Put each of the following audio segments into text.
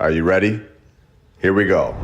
Are you ready? Here we go.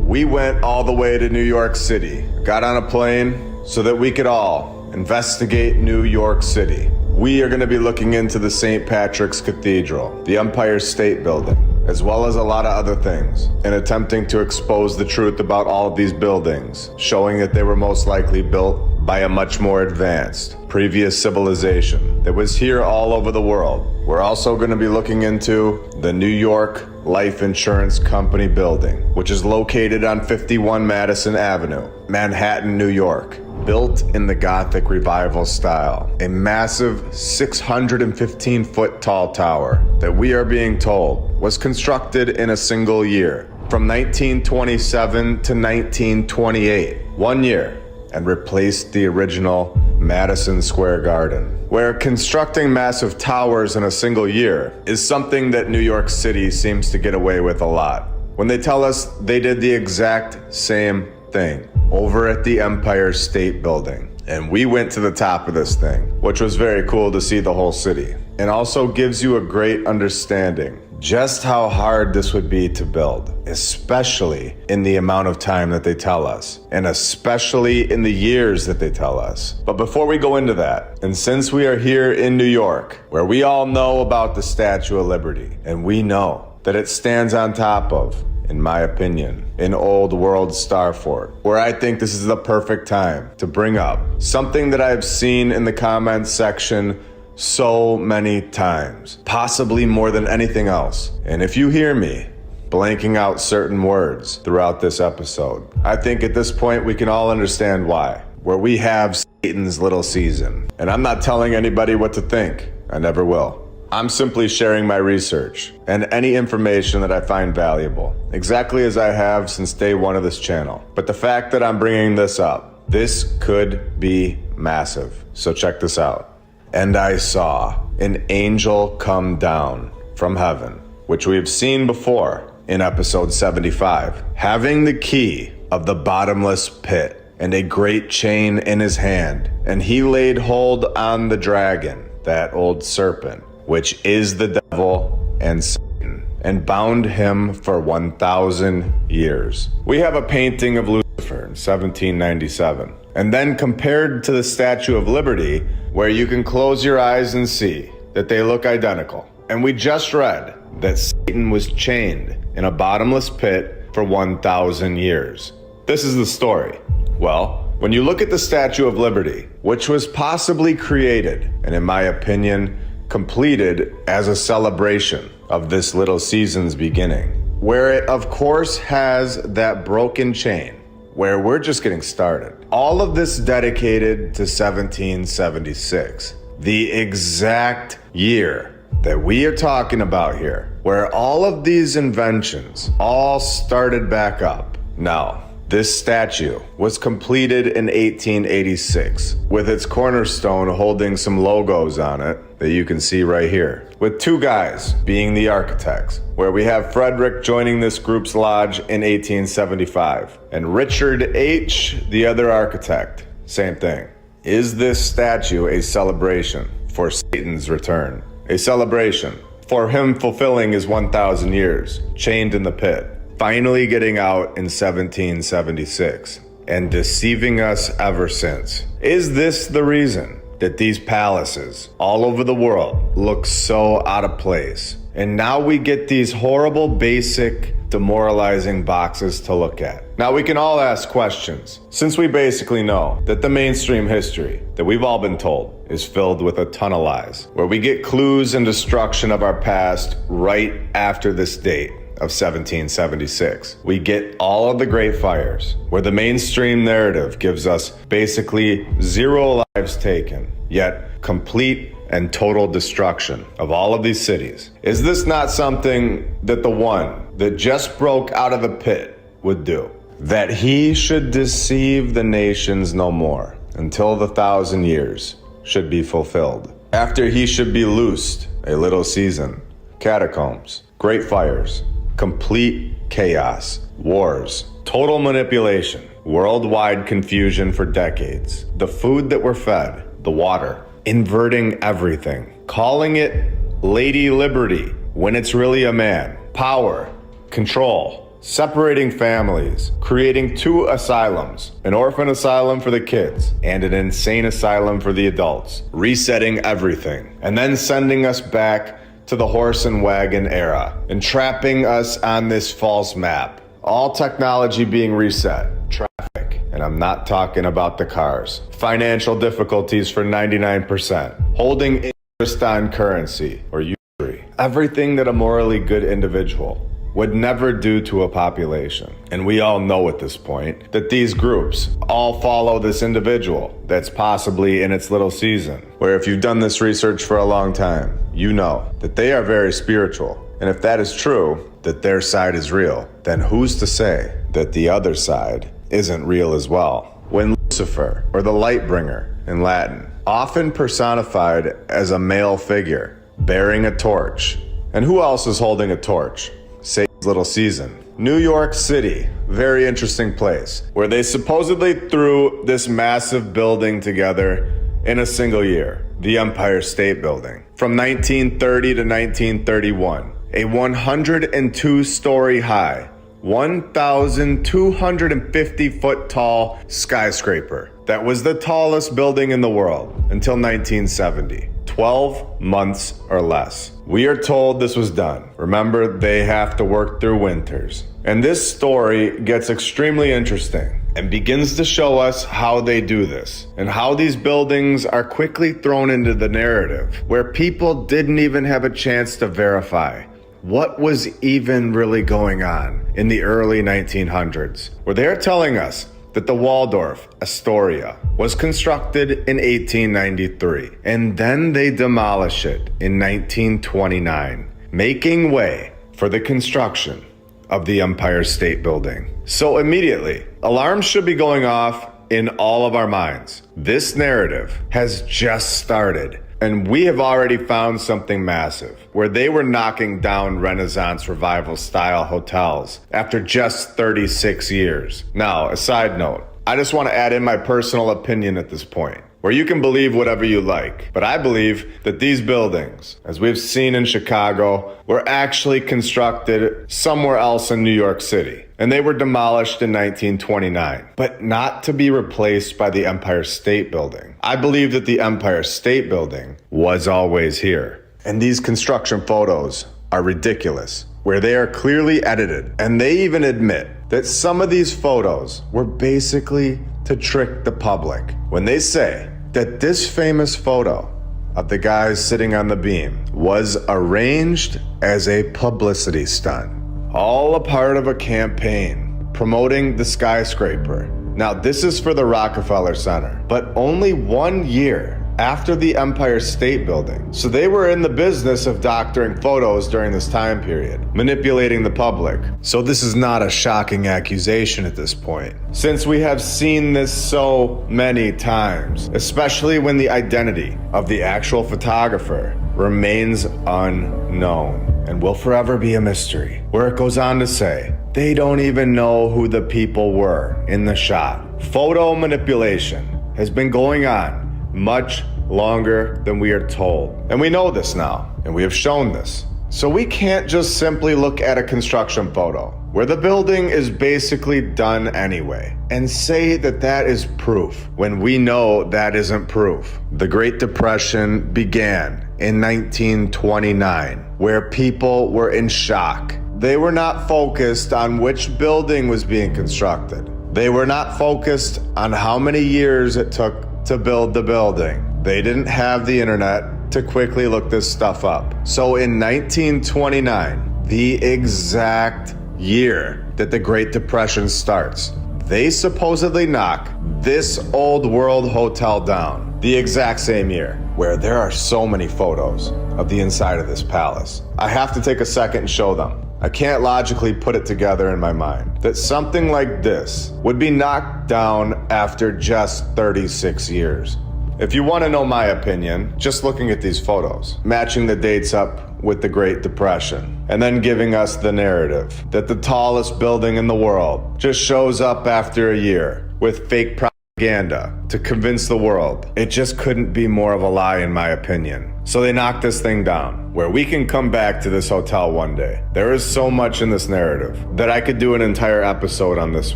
We went all the way to New York City, got on a plane so that we could all investigate New York City. We are going to be looking into the St. Patrick's Cathedral, the Empire State Building, as well as a lot of other things, and attempting to expose the truth about all of these buildings, showing that they were most likely built by a much more advanced, previous civilization that was here all over the world. We're also going to be looking into the New York Life Insurance Company building, which is located on 51 Madison Avenue, Manhattan, New York. Built in the Gothic Revival style, a massive 615-foot tall tower that we are being told was constructed in a single year, from 1927 to 1928, 1 year, and replaced the original Madison Square Garden. Where constructing massive towers in a single year is something that New York City seems to get away with a lot. When they tell us they did the exact same thing over at the Empire State Building. And we went to the top of this thing, which was very cool to see the whole city. And also gives you a great understanding just how hard this would be to build, especially in the amount of time that they tell us, and especially in the years that they tell us. But before we go into that, and since we are here in New York, where we all know about the Statue of Liberty, and we know that it stands on top of, in my opinion, an old world star fort, where I think this is the perfect time to bring up something that I've seen in the comments section so many times, possibly more than anything else. And if you hear me blanking out certain words throughout this episode, I think at this point we can all understand why. Where we have Satan's little season. And I'm not telling anybody what to think. I never will. I'm simply sharing my research and any information that I find valuable, exactly as I have since day one of this channel. But the fact that I'm bringing this up, this could be massive. So check this out. And I saw an angel come down from heaven, which we have seen before in episode 75, having the key of the bottomless pit and a great chain in his hand. And he laid hold on the dragon, that old serpent, which is the devil and Satan, and bound him for 1,000 years. We have a painting of Lucifer in 1797, and then compared to the Statue of Liberty, where you can close your eyes and see that they look identical. And we just read that Satan was chained in a bottomless pit for 1,000 years. This is the story. Well, when you look at the Statue of Liberty, which was possibly created, and in my opinion, completed as a celebration of this little season's beginning, where it of course has that broken chain, where we're just getting started. All of this dedicated to 1776, the exact year that we are talking about here, where all of these inventions all started back up. Now, this statue was completed in 1886 with its cornerstone holding some logos on it that you can see right here, with two guys being the architects, where we have Frederick joining this group's lodge in 1875 and Richard H., the other architect. Same thing. Is this statue a celebration for Satan's return? A celebration for him fulfilling his 1,000 years, chained in the pit, finally getting out in 1776, and deceiving us ever since? Is this the reason that these palaces all over the world look so out of place? And now we get these horrible, basic, demoralizing boxes to look at. Now we can all ask questions, since we basically know that the mainstream history that we've all been told is filled with a ton of lies, where we get clues and destruction of our past right after this date of 1776. We get all of the great fires, where the mainstream narrative gives us basically 0 lives taken, yet complete and total destruction of all of these cities. Is this not something that the one that just broke out of the pit would do? That he should deceive the nations no more until the 1,000 years should be fulfilled. After he should be loosed a little season, catacombs, great fires, complete chaos, wars, total manipulation, worldwide confusion for decades, the food that we're fed, the water, inverting everything, calling it Lady Liberty when it's really a man, power, control, separating families, creating 2 asylums, an orphan asylum for the kids and an insane asylum for the adults, resetting everything, and then sending us back to the horse and wagon era, and trapping us on this false map. All technology being reset, traffic, and I'm not talking about the cars, financial difficulties for 99%, holding interest on currency or usury, everything that a morally good individual would never do to a population. And we all know at this point that these groups all follow this individual that's possibly in its little season, where if you've done this research for a long time, you know that they are very spiritual. And if that is true, that their side is real, then who's to say that the other side isn't real as well? When Lucifer, or the Lightbringer in Latin, often personified as a male figure bearing a torch. And who else is holding a torch? Satan's little season. New York City, very interesting place, where they supposedly threw this massive building together in a single year, the Empire State Building. From 1930 to 1931, a 102-story high, 1,250 foot tall skyscraper that was the tallest building in the world until 1970. 12 months or less. We are told this was done. Remember, they have to work through winters. And this story gets extremely interesting and begins to show us how they do this and how these buildings are quickly thrown into the narrative where people didn't even have a chance to verify what was even really going on in the early 1900s, where they're telling us that the Waldorf Astoria was constructed in 1893, and then they demolish it in 1929, making way for the construction of the Empire State Building. So immediately, alarms should be going off in all of our minds. This narrative has just started, and we have already found something massive, where they were knocking down Renaissance Revival style hotels after just 36 years. Now, a side note, I just want to add in my personal opinion at this point, where you can believe whatever you like. But I believe that these buildings, as we've seen in Chicago, were actually constructed somewhere else in New York City. And they were demolished in 1929, but not to be replaced by the Empire State Building. I believe that the Empire State Building was always here. And these construction photos are ridiculous, where they are clearly edited. And they even admit that some of these photos were basically to trick the public when they say that this famous photo of the guys sitting on the beam was arranged as a publicity stunt, all a part of a campaign promoting the skyscraper. Now, this is for the Rockefeller Center, but only 1 year after the Empire State Building. So they were in the business of doctoring photos during this time period, manipulating the public. So this is not a shocking accusation at this point, since we have seen this so many times, especially when the identity of the actual photographer remains unknown and will forever be a mystery, where it goes on to say, they don't even know who the people were in the shot. Photo manipulation has been going on much longer than we are told. And we know this now, and we have shown this. So we can't just simply look at a construction photo where the building is basically done anyway and say that that is proof when we know that isn't proof. The Great Depression began in 1929, where people were in shock. They were not focused on which building was being constructed. They were not focused on how many years it took to build the building. They didn't have the internet to quickly look this stuff up. So in 1929, the exact year that the Great Depression starts, they supposedly knock this old world hotel down. The exact same year, where there are so many photos of the inside of this palace. I have to take a second and show them. I can't logically put it together in my mind that something like this would be knocked down after just 36 years. If you want to know my opinion, just looking at these photos, matching the dates up with the Great Depression, and then giving us the narrative that the tallest building in the world just shows up after a year with fake propaganda to convince the world. It just couldn't be more of a lie, in my opinion. So they knocked this thing down, where we can come back to this hotel one day. There is so much in this narrative that I could do an entire episode on this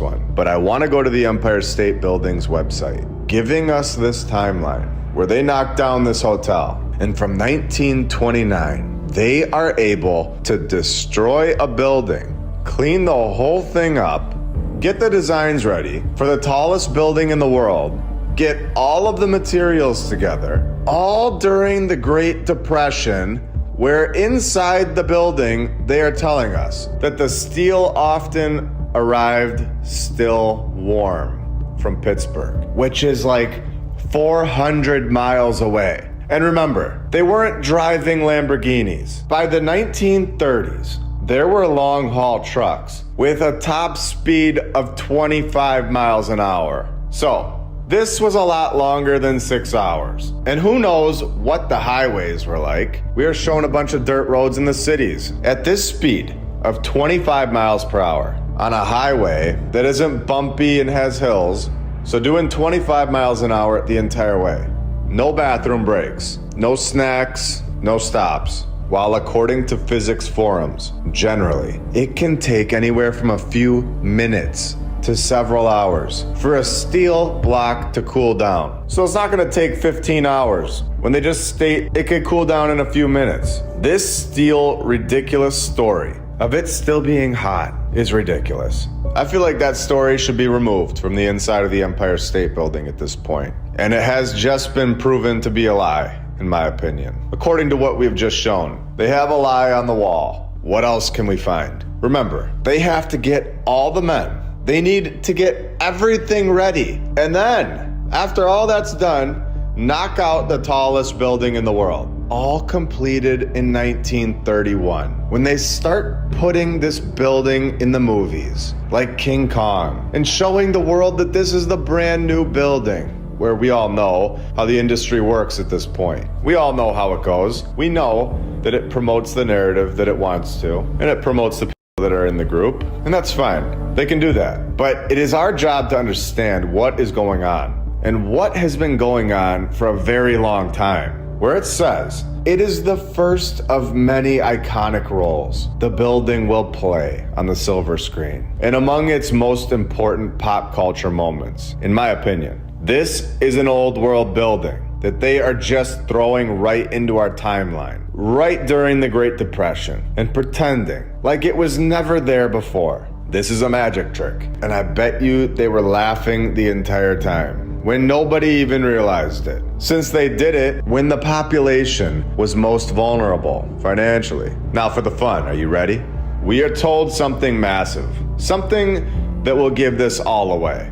one. But I want to go to the Empire State Building's website, giving us this timeline where they knocked down this hotel. And from 1929, they are able to destroy a building, clean the whole thing up, get the designs ready for the tallest building in the world, get all of the materials together, all during the Great Depression, where inside the building, they are telling us that the steel often arrived still warm from Pittsburgh, which is like 400 miles away. And remember, they weren't driving Lamborghinis. By the 1930s, there were long-haul trucks with a top speed of 25 miles an hour. So, this was a lot longer than 6 hours. And who knows what the highways were like. We are shown a bunch of dirt roads in the cities at this speed of 25 miles per hour on a highway that isn't bumpy and has hills. So doing 25 miles an hour the entire way. No bathroom breaks, no snacks, no stops. While according to physics forums, generally, it can take anywhere from a few minutes to several hours for a steel block to cool down. So it's not gonna take 15 hours when they just state it could cool down in a few minutes. This steel ridiculous story of it still being hot is ridiculous. I feel like that story should be removed from the inside of the Empire State Building at this point. And it has just been proven to be a lie, in my opinion. According to what we've just shown, they have a lie on the wall. What else can we find? Remember, they have to get all the men. They need to get everything ready. And then, after all that's done, knock out the tallest building in the world. All completed in 1931. When they start putting this building in the movies, like King Kong, and showing the world that this is the brand new building, where we all know how the industry works at this point. We all know how it goes. We know that it promotes the narrative that it wants to, and it promotes the people that are in the group, and that's fine. They can do that. But it is our job to understand what is going on, and what has been going on for a very long time. Where it says, it is the first of many iconic roles the building will play on the silver screen, and among its most important pop culture moments, in my opinion. This is an old world building that they are just throwing right into our timeline, right during the Great Depression, and pretending like it was never there before. This is a magic trick, and I bet you they were laughing the entire time, when nobody even realized it, since they did it when the population was most vulnerable financially. Now for the fun, are you ready? We are told something massive, something that will give this all away.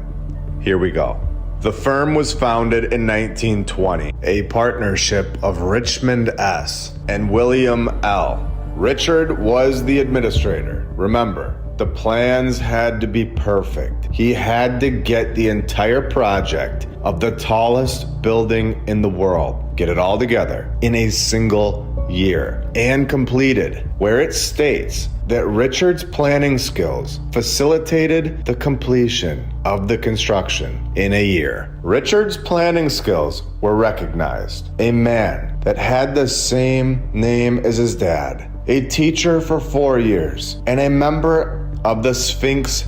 Here we go. The firm was founded in 1920, a partnership of Richmond S. and William L. Richard was the administrator. Remember, the plans had to be perfect. He had to get the entire project of the tallest building in the world, get it all together in a single year, and completed, where it states that Richard's planning skills facilitated the completion of the construction in a year. Richard's planning skills were recognized. A man that had the same name as his dad, a teacher for 4 years, and a member of the Sphinx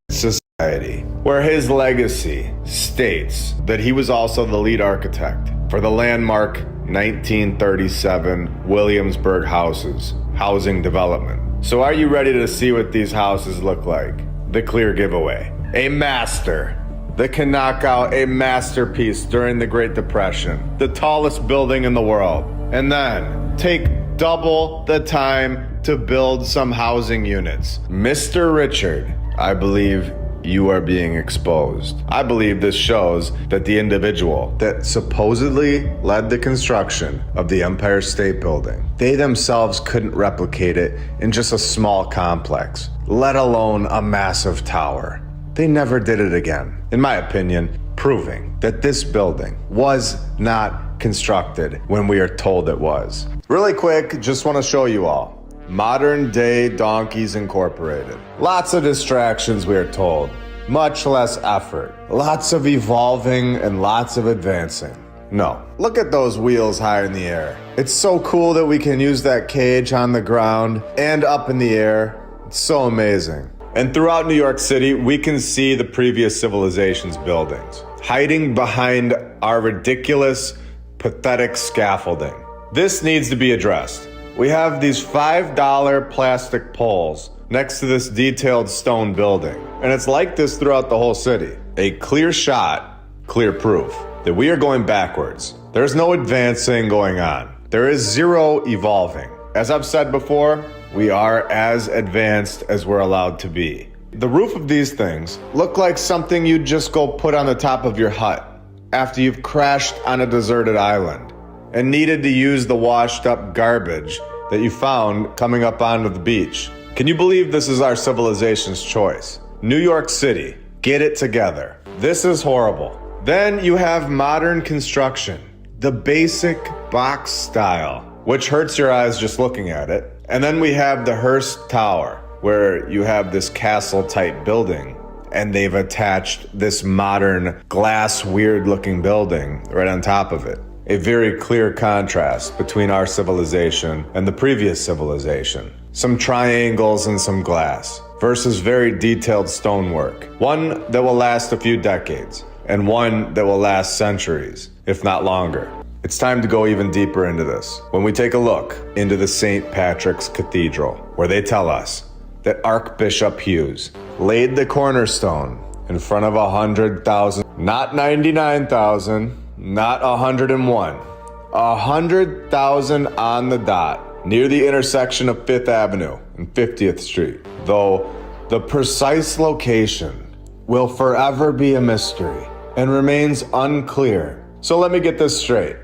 Society, where his legacy states that he was also the lead architect for the landmark 1937 Williamsburg houses, housing development. So are you ready to see what these houses look like? The clear giveaway. A master that can knock out a masterpiece during the Great Depression, the tallest building in the world, and then take double the time to build some housing units. Mr. Richard, I believe you are being exposed. I believe this shows that the individual that supposedly led the construction of the Empire State Building, they themselves couldn't replicate it in just a small complex, let alone a massive tower. They never did it again. In my opinion, proving that this building was not constructed when we are told it was. Really quick, just want to show you all. Modern day Donkeys Incorporated. Lots of distractions, we are told. much less effort. Lots of evolving and lots of advancing. No. Look at those wheels high in the air. It's so cool that we can use that cage on the ground and up in the air. It's so amazing. And throughout New York City, we can see the previous civilization's buildings, hiding behind our ridiculous, pathetic scaffolding. This needs to be addressed. We have these $5 plastic poles next to this detailed stone building. And it's like this throughout the whole city. A clear shot, clear proof that we are going backwards. There's no advancing going on. There is zero evolving. As I've said before, we are as advanced as we're allowed to be. The roof of these things look like something you'd just go put on the top of your hut after you've crashed on a deserted island and needed to use the washed up garbage that you found coming up onto the beach. Can you believe this is our civilization's choice? New York City, get it together. This is horrible. Then you have modern construction, the basic box style, which hurts your eyes just looking at it. And then we have the Hearst Tower, where you have this castle-type building, and they've attached this modern glass, weird-looking building right on top of it. A very clear contrast between our civilization and the previous civilization. Some triangles and some glass versus very detailed stonework. One that will last a few decades and one that will last centuries, if not longer. It's time to go even deeper into this when we take a look into the St. Patrick's Cathedral, where they tell us that Archbishop Hughes laid the cornerstone in front of 100,000, not 99,000, not 101, 100,000 on the dot, near the intersection of 5th Avenue and 50th Street. Though the precise location will forever be a mystery and remains unclear. So let me get this straight.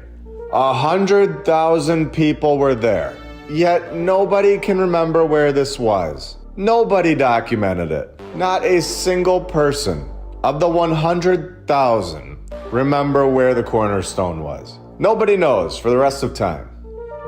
100,000 people were there, yet nobody can remember where this was. Nobody documented it. Not a single person of the 100,000 remember where the cornerstone was. Nobody knows for the rest of time.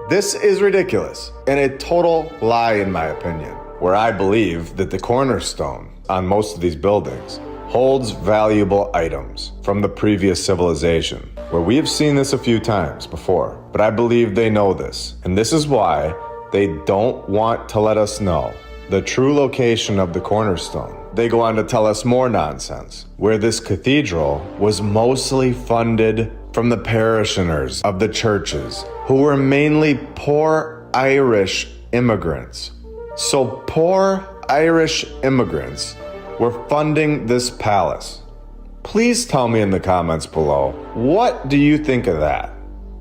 This is ridiculous and a total lie in my opinion, where I believe that the cornerstone on most of these buildings holds valuable items from the previous civilization, where we have seen this a few times before, but I believe they know this, and this is why they don't want to let us know the true location of the cornerstone. They go on to tell us more nonsense, where this cathedral was mostly funded from the parishioners of the churches, who were mainly poor Irish immigrants. So poor Irish immigrants were funding this palace. Please tell me in the comments below, what do you think of that?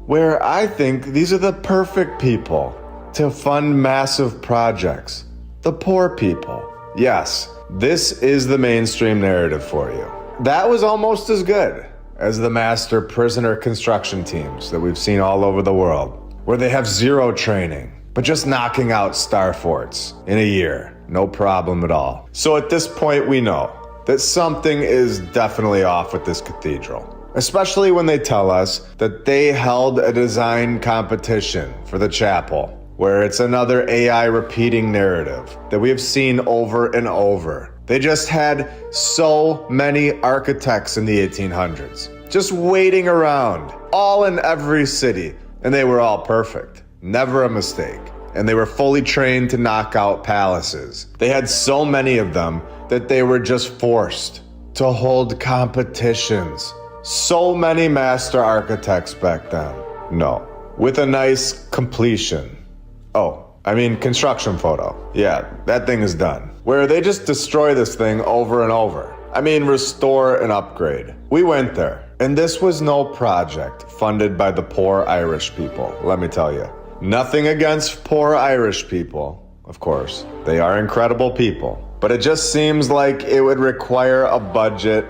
Where I think these are the perfect people to fund massive projects. The poor people. Yes, this is the mainstream narrative for you. That was almost as good as the master prisoner construction teams that we've seen all over the world, where they have zero training, but just knocking out star forts in a year. No problem at all. So at this point, we know that something is definitely off with this cathedral, especially when they tell us that they held a design competition for the chapel, where it's another AI repeating narrative that we have seen over and over. They just had so many architects in the 1800s, just waiting around, all in every city, and they were all perfect, never a mistake. And they were fully trained to knock out palaces. They had so many of them that they were just forced to hold competitions. So many master architects back then. No, with a nice completion. Construction photo. Yeah, that thing is done. Where they just destroy this thing over and over. Restore and upgrade. We went there, and this was no project funded by the poor Irish people, let me tell you. Nothing against poor Irish people, of course. They are incredible people. But it just seems like it would require a budget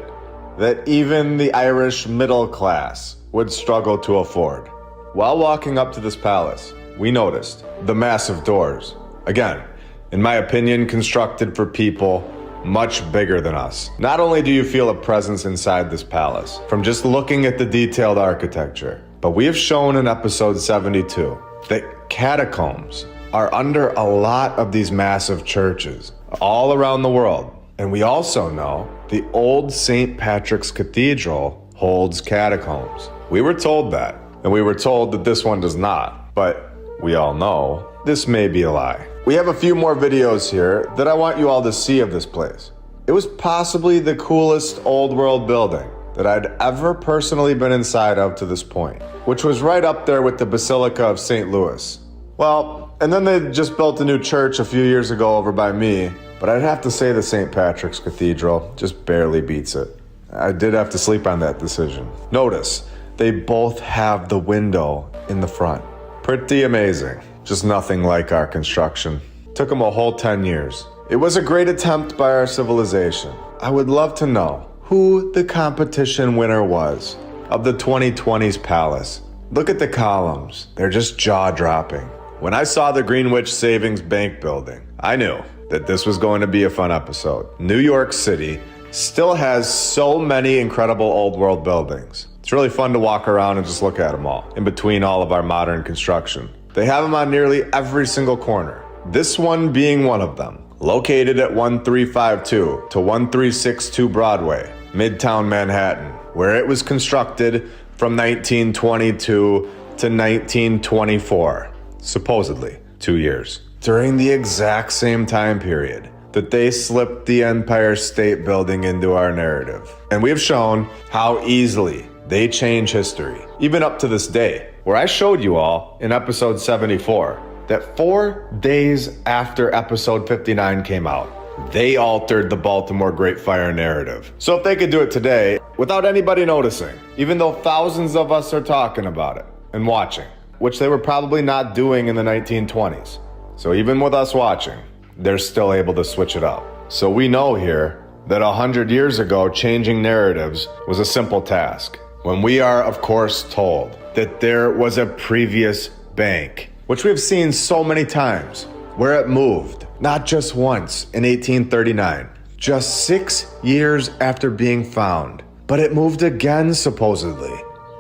that even the Irish middle class would struggle to afford. While walking up to this palace, we noticed the massive doors. Again, in my opinion, constructed for people much bigger than us. Not only do you feel a presence inside this palace from just looking at the detailed architecture, but we have shown in episode 72 that catacombs are under a lot of these massive churches all around the world. And we also know the old St. Patrick's Cathedral holds catacombs. We were told that, and we were told that this one does not. But we all know this may be a lie. We have a few more videos here that I want you all to see of this place. It was possibly the coolest old world building that I'd ever personally been inside of to this point, which was right up there with the Basilica of St. Louis. Well, and then they just built a new church a few years ago over by me, but I'd have to say the St. Patrick's Cathedral just barely beats it. I did have to sleep on that decision. Notice, they both have the window in the front. Pretty amazing. Just nothing like our construction. Took them a whole 10 years. It was a great attempt by our civilization. I would love to know who the competition winner was of the 2020s palace. Look at the columns. They're just jaw-dropping. When I saw the Greenwich Savings Bank building, I knew that this was going to be a fun episode. New York City still has so many incredible old world buildings. It's really fun to walk around and just look at them all, in between all of our modern construction. They have them on nearly every single corner. This one being one of them. Located at 1352 to 1362 Broadway, Midtown Manhattan, where it was constructed from 1922 to 1924. Supposedly 2 years. During the exact same time period that they slipped the Empire State Building into our narrative. And we've shown how easily they change history, even up to this day, where I showed you all in episode 74 that 4 days after episode 59 came out, they altered the Baltimore Great Fire narrative. So if they could do it today without anybody noticing, even though thousands of us are talking about it and watching, which they were probably not doing in the 1920s. So even with us watching, they're still able to switch it up. So we know here that 100 years ago, changing narratives was a simple task. When we are, of course, told that there was a previous bank, which we've seen so many times, where it moved, not just once in 1839, just 6 years after being found, but it moved again supposedly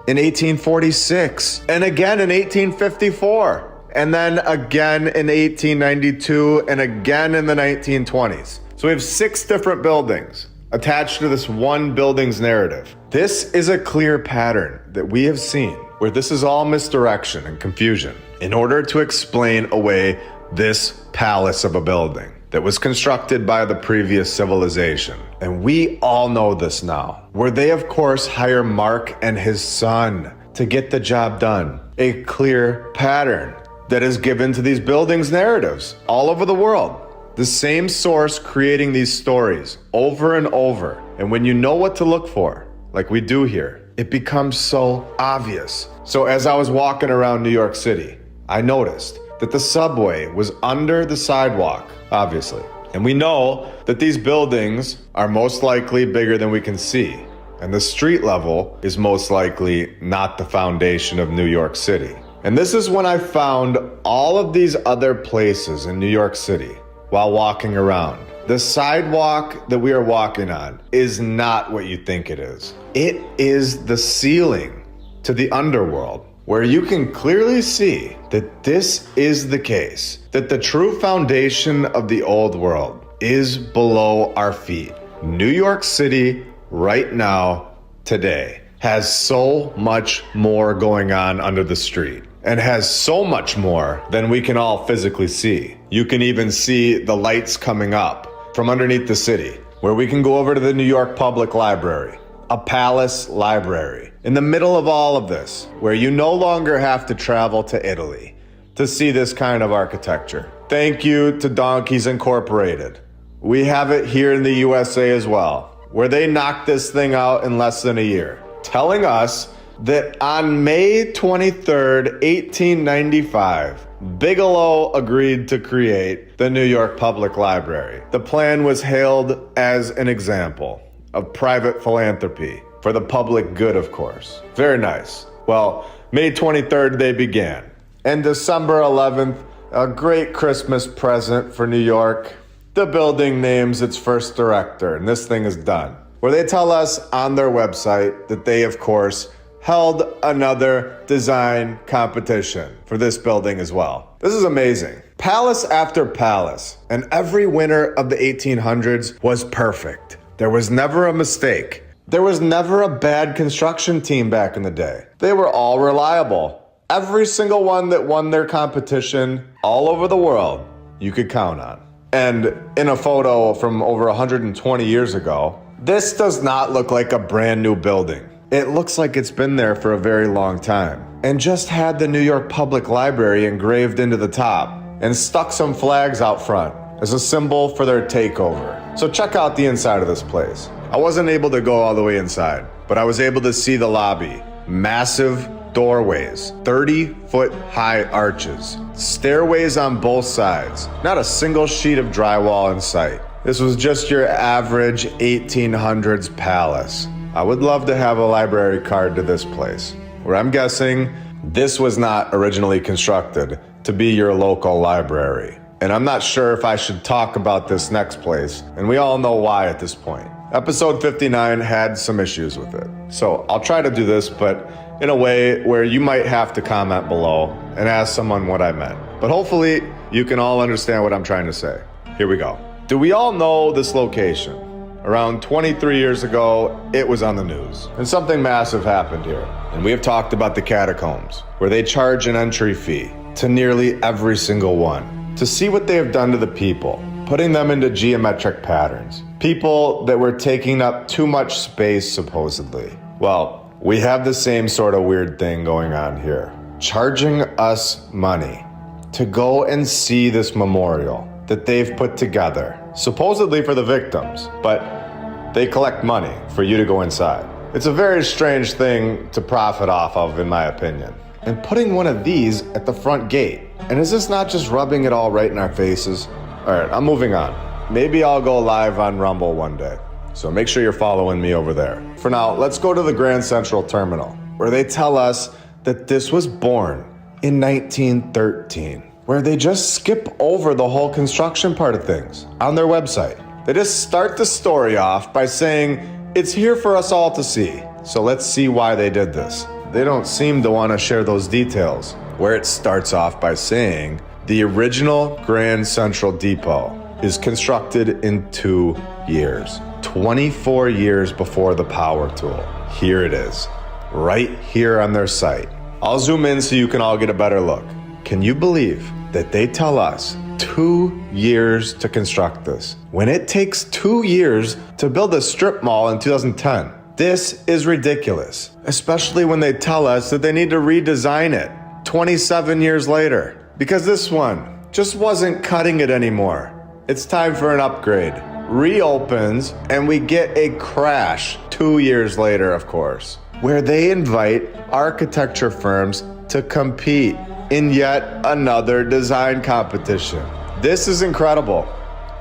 in 1846, and again in 1854, and then again in 1892, and again in the 1920s. So we have 6 different buildings attached to this one building's narrative. This is a clear pattern that we have seen, where this is all misdirection and confusion in order to explain away this palace of a building that was constructed by the previous civilization. And we all know this now, where they of course hire Mark and his son to get the job done. A clear pattern that is given to these buildings' narratives all over the world. The same source creating these stories over and over. And when you know what to look for, like we do here, it becomes so obvious. So as I was walking around New York City, I noticed that the subway was under the sidewalk, obviously. And we know that these buildings are most likely bigger than we can see. And the street level is most likely not the foundation of New York City. And this is when I found all of these other places in New York City while walking around. The sidewalk that we are walking on is not what you think it is. It is the ceiling to the underworld, where you can clearly see that this is the case, that the true foundation of the old world is below our feet. New York City right now, today, has so much more going on under the street, and has so much more than we can all physically see. You can even see the lights coming up from underneath the city, where we can go over to the New York Public Library, a palace library, in the middle of all of this, where you no longer have to travel to Italy to see this kind of architecture. Thank you to Donkeys Incorporated. We have it here in the USA as well, where they knocked this thing out in less than a year, telling us that on May 23rd, 1895, Bigelow agreed to create the New York Public Library. The plan was hailed as an example of private philanthropy for the public good, of course. Very nice. Well, May 23rd, they began. And December 11th, a great Christmas present for New York. The building names its first director, and this thing is done. Where they tell us on their website that they, of course, held another design competition for this building as well. This is amazing. Palace after palace, and every winner of the 1800s was perfect. There was never a mistake. There was never a bad construction team back in the day. They were all reliable. Every single one that won their competition all over the world, you could count on. And in a photo from over 120 years ago, this does not look like a brand new building. It looks like it's been there for a very long time and just had the New York Public Library engraved into the top and stuck some flags out front as a symbol for their takeover. So check out the inside of this place. I wasn't able to go all the way inside, but I was able to see the lobby. Massive doorways, 30-foot high arches, stairways on both sides, not a single sheet of drywall in sight. This was just your average 1800s palace. I would love to have a library card to this place, where I'm guessing this was not originally constructed to be your local library. And I'm not sure if I should talk about this next place, and we all know why at this point. Episode 59 had some issues with it. So I'll try to do this, but in a way where you might have to comment below and ask someone what I meant. But hopefully you can all understand what I'm trying to say. Here we go. Do we all know this location? Around 23 years ago, it was on the news, and something massive happened here. And we have talked about the catacombs, where they charge an entry fee to nearly every single one, to see what they have done to the people, putting them into geometric patterns. People that were taking up too much space, supposedly. Well, we have the same sort of weird thing going on here. Charging us money to go and see this memorial that they've put together, supposedly for the victims, but they collect money for you to go inside. It's a very strange thing to profit off of, in my opinion. And putting one of these at the front gate. And is this not just rubbing it all right in our faces? All right, I'm moving on. Maybe I'll go live on Rumble one day. So make sure you're following me over there. For now, let's go to the Grand Central Terminal, where they tell us that this was born in 1913, where they just skip over the whole construction part of things on their website. They just start the story off by saying, it's here for us all to see. So let's see why they did this. They don't seem to want to share those details, where it starts off by saying, the original Grand Central Depot is constructed in 2 years. 24 years before the power tool. Here it is, right here on their site. I'll zoom in so you can all get a better look. Can you believe that they tell us 2 years to construct this, when it takes 2 years to build a strip mall in 2010? This is ridiculous, especially when they tell us that they need to redesign it 27 years later, because this one just wasn't cutting it anymore. It's time for an upgrade. Reopens, and we get a crash 2 years later, of course, where they invite architecture firms to compete in yet another design competition. This is incredible.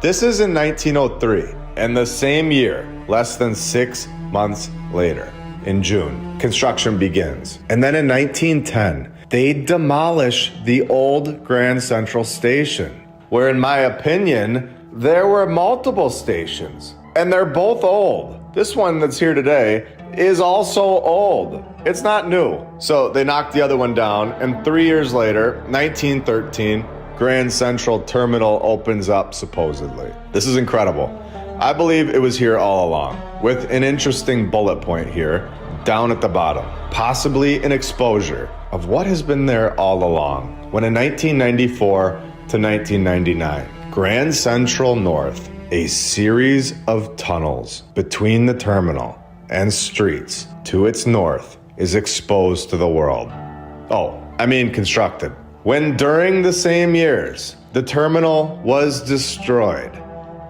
This is in 1903, and the same year, less than 6 months later, in June, construction begins. And then in 1910, they demolish the old Grand Central Station, where, in my opinion, there were multiple stations, and they're both old. This one that's here today is also old. It's not new. So they knocked the other one down, and 3 years later, 1913, Grand Central Terminal opens up, supposedly. This is incredible. I believe it was here all along, with an interesting bullet point here, down at the bottom. Possibly an exposure of what has been there all along, when in 1994 to 1999, Grand Central North, a series of tunnels between the terminal and streets to its north, is exposed to the world. Constructed. When during the same years, the terminal was destroyed.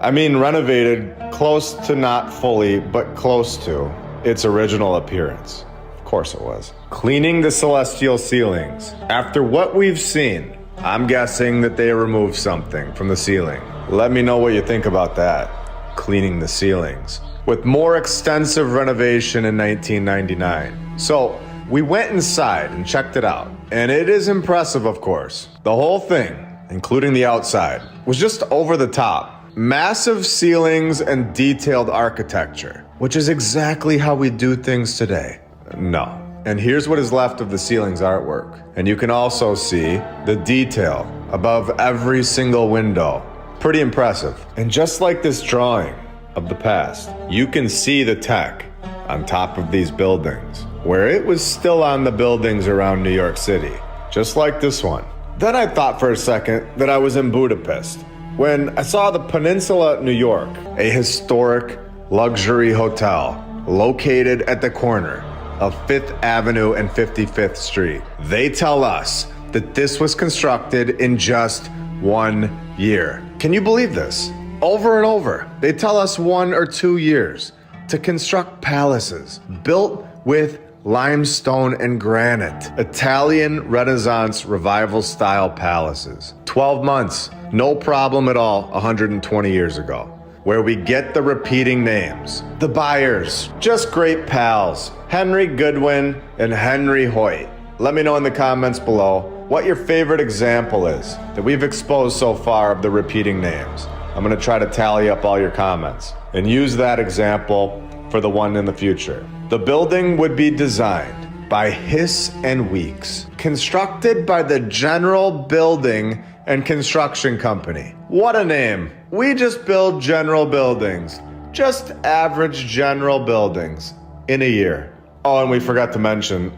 Renovated close to, not fully, but close to its original appearance. Of course it was. Cleaning the celestial ceilings. After what we've seen, I'm guessing that they removed something from the ceiling. Let me know what you think about that. Cleaning the ceilings. With more extensive renovation in 1999. So we went inside and checked it out. And it is impressive, of course. The whole thing, including the outside, was just over the top. Massive ceilings and detailed architecture, which is exactly how we do things today. No. And here's what is left of the ceiling's artwork. And you can also see the detail above every single window. Pretty impressive. And just like this drawing of the past, you can see the tech on top of these buildings, where it was still on the buildings around New York City, just like this one. Then I thought for a second that I was in Budapest when I saw the Peninsula New York, a historic luxury hotel located at the corner of 5th Avenue and 55th Street. They tell us that this was constructed in just 1 year. Can you believe this? Over and over, they tell us 1 or 2 years to construct palaces built with limestone and granite. Italian Renaissance Revival style palaces. 12 months, no problem at all 120 years ago. Where we get the repeating names. The Byers, just great pals. Henry Goodwin and Henry Hoyt. Let me know in the comments below what your favorite example is that we've exposed so far of the repeating names. I'm gonna try to tally up all your comments and use that example for the one in the future. The building would be designed by Hiss and Weeks, constructed by the General Building and Construction Company. What a name. We just build general buildings, just average general buildings in a year. Oh, and we forgot to mention,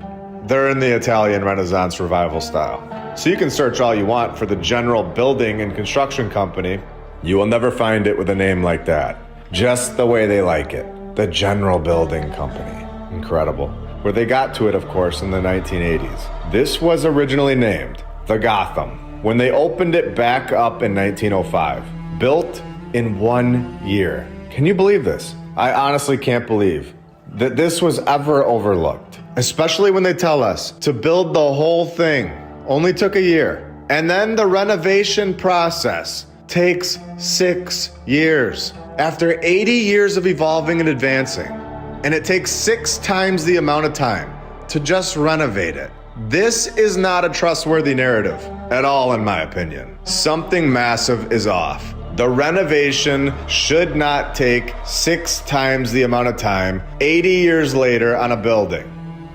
they're in the Italian Renaissance Revival style. So you can search all you want for the General Building and Construction Company. You will never find it with a name like that. Just the way they like it. The General Building Company. Incredible. Where they got to it, of course, in the 1980s. This was originally named the Gotham when they opened it back up in 1905. Built in 1 year. Can you believe this? I honestly can't believe that this was ever overlooked. Especially when they tell us to build the whole thing only took a year. And then the renovation process takes 6 years. After 80 years of evolving and advancing, and it takes 6 times the amount of time to just renovate it. This is not a trustworthy narrative at all, in my opinion. Something massive is off. The renovation should not take 6 times the amount of time 80 years later on a building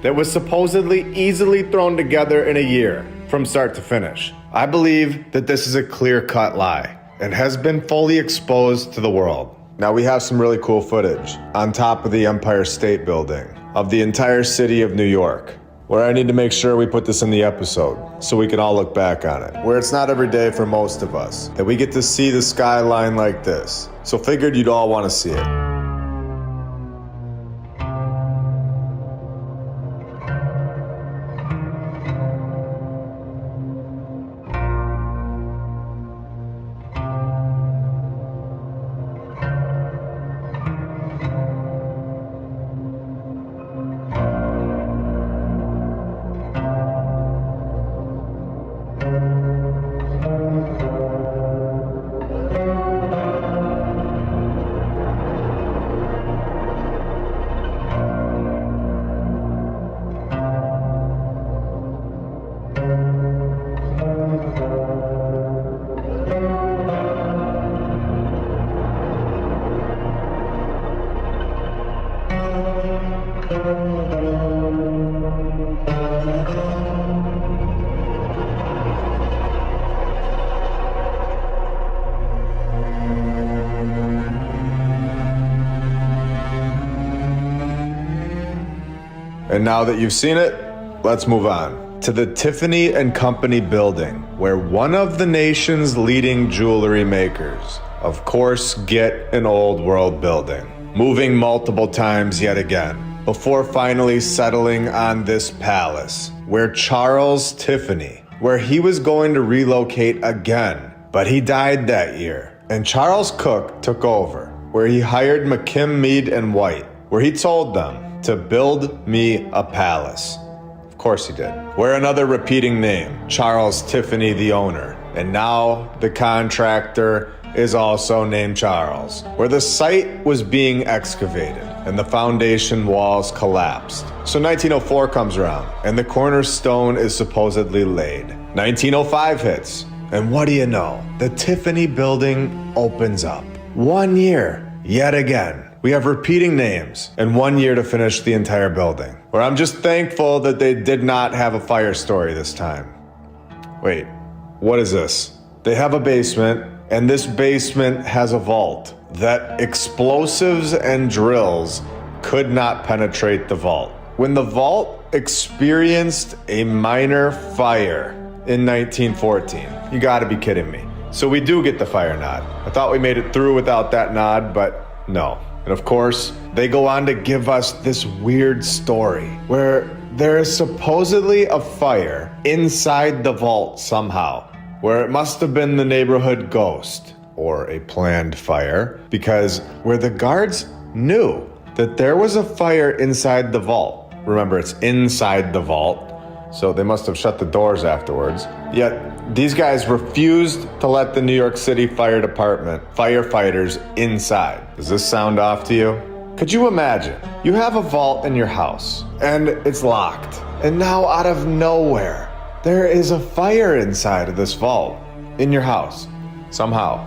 that was supposedly easily thrown together in a year from start to finish. I believe that this is a clear-cut lie and has been fully exposed to the world. Now we have some really cool footage on top of the Empire State Building of the entire city of New York, where I need to make sure we put this in the episode so we can all look back on it, where it's not every day for most of us that we get to see the skyline like this. So figured you'd all want to see it. And now that you've seen it, let's move on to the Tiffany & Company building, where one of the nation's leading jewelry makers, of course, get an old world building, moving multiple times yet again, before finally settling on this palace, where Charles Tiffany, where he was going to relocate again, but he died that year. And Charles Cook took over, where he hired McKim, Mead & White, where he told them to build me a palace. Of course he did. Where another repeating name, Charles Tiffany, the owner. And now the contractor is also named Charles. Where the site was being excavated and the foundation walls collapsed. So 1904 comes around and the cornerstone is supposedly laid. 1905 hits. And what do you know? The Tiffany building opens up. 1 year yet again. We have repeating names and 1 year to finish the entire building. Where I'm just thankful that they did not have a fire story this time. Wait, what is this? They have a basement, and this basement has a vault that explosives and drills could not penetrate the vault. When the vault experienced a minor fire in 1914, you gotta be kidding me. So we do get the fire nod. I thought we made it through without that nod, but no. And of course, they go on to give us this weird story where there is supposedly a fire inside the vault somehow, where it must have been the neighborhood ghost or a planned fire, because where the guards knew that there was a fire inside the vault. Remember, it's inside the vault, so they must have shut the doors afterwards. Yet, these guys refused to let the New York City Fire Department firefighters inside. Does this sound off to you? Could you imagine? You have a vault in your house, and it's locked. And now, out of nowhere, there is a fire inside of this vault in your house, somehow.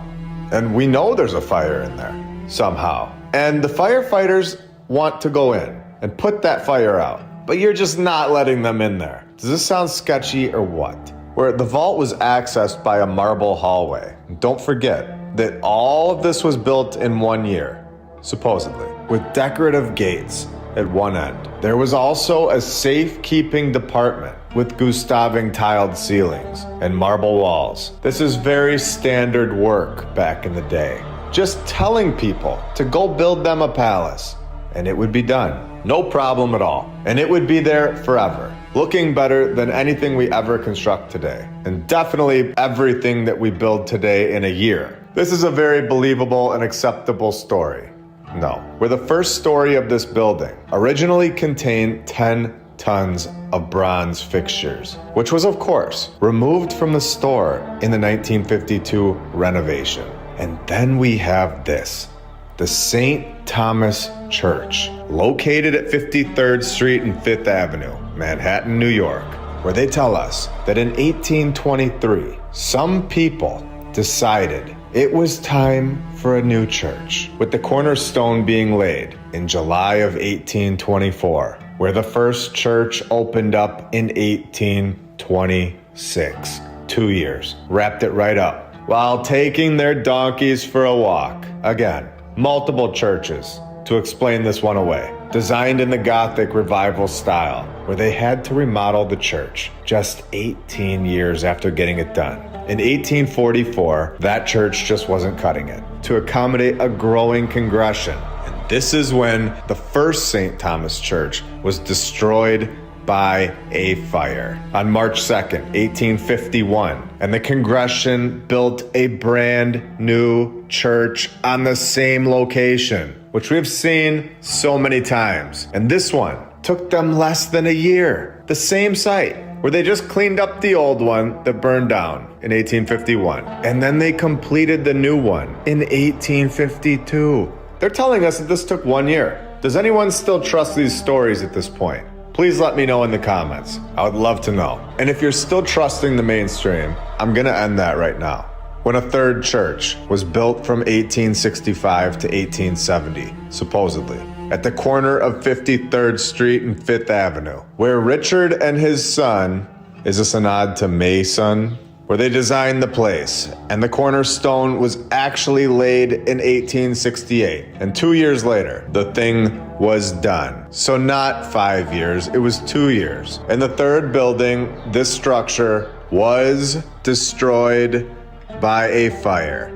And we know there's a fire in there, somehow. And the firefighters want to go in and put that fire out, but you're just not letting them in there. Does this sound sketchy or what? Where the vault was accessed by a marble hallway. And don't forget that all of this was built in 1 year, supposedly, with decorative gates at one end. There was also a safekeeping department with Gustaving tiled ceilings and marble walls. This is very standard work back in the day. Just telling people to go build them a palace, and it would be done. No problem at all. And it would be there forever, looking better than anything we ever construct today. And definitely everything that we build today in a year. This is a very believable and acceptable story. No. Where the first story of this building originally contained 10 tons of bronze fixtures, which was, of course, removed from the store in the 1952 renovation. And then we have this, the St. Thomas Church, located at 53rd Street and 5th Avenue, Manhattan, New York, where they tell us that in 1823, some people decided it was time for a new church, with the cornerstone being laid in July of 1824, where the first church opened up in 1826. 2 years, wrapped it right up, while taking their donkeys for a walk. Again, multiple churches to explain this one away. Designed in the Gothic Revival style, where they had to remodel the church just 18 years after getting it done. In 1844, that church just wasn't cutting it to accommodate a growing congregation. And this is when the first St. Thomas Church was destroyed by a fire on March 2nd, 1851. And the congregation built a brand new church on the same location, which we've seen so many times. And this one took them less than a year. The same site, where they just cleaned up the old one that burned down in 1851. And then they completed the new one in 1852. They're telling us that this took 1 year. Does anyone still trust these stories at this point? Please let me know in the comments. I would love to know. And if you're still trusting the mainstream, I'm gonna end that right now. When a third church was built from 1865 to 1870, supposedly, at the corner of 53rd Street and 5th Avenue, where Richard and his son, is this a nod to Mason? Where they designed the place, and the cornerstone was actually laid in 1868. And 2 years later, the thing was done. So not 5 years, it was 2 years. And the third building, this structure, was destroyed by a fire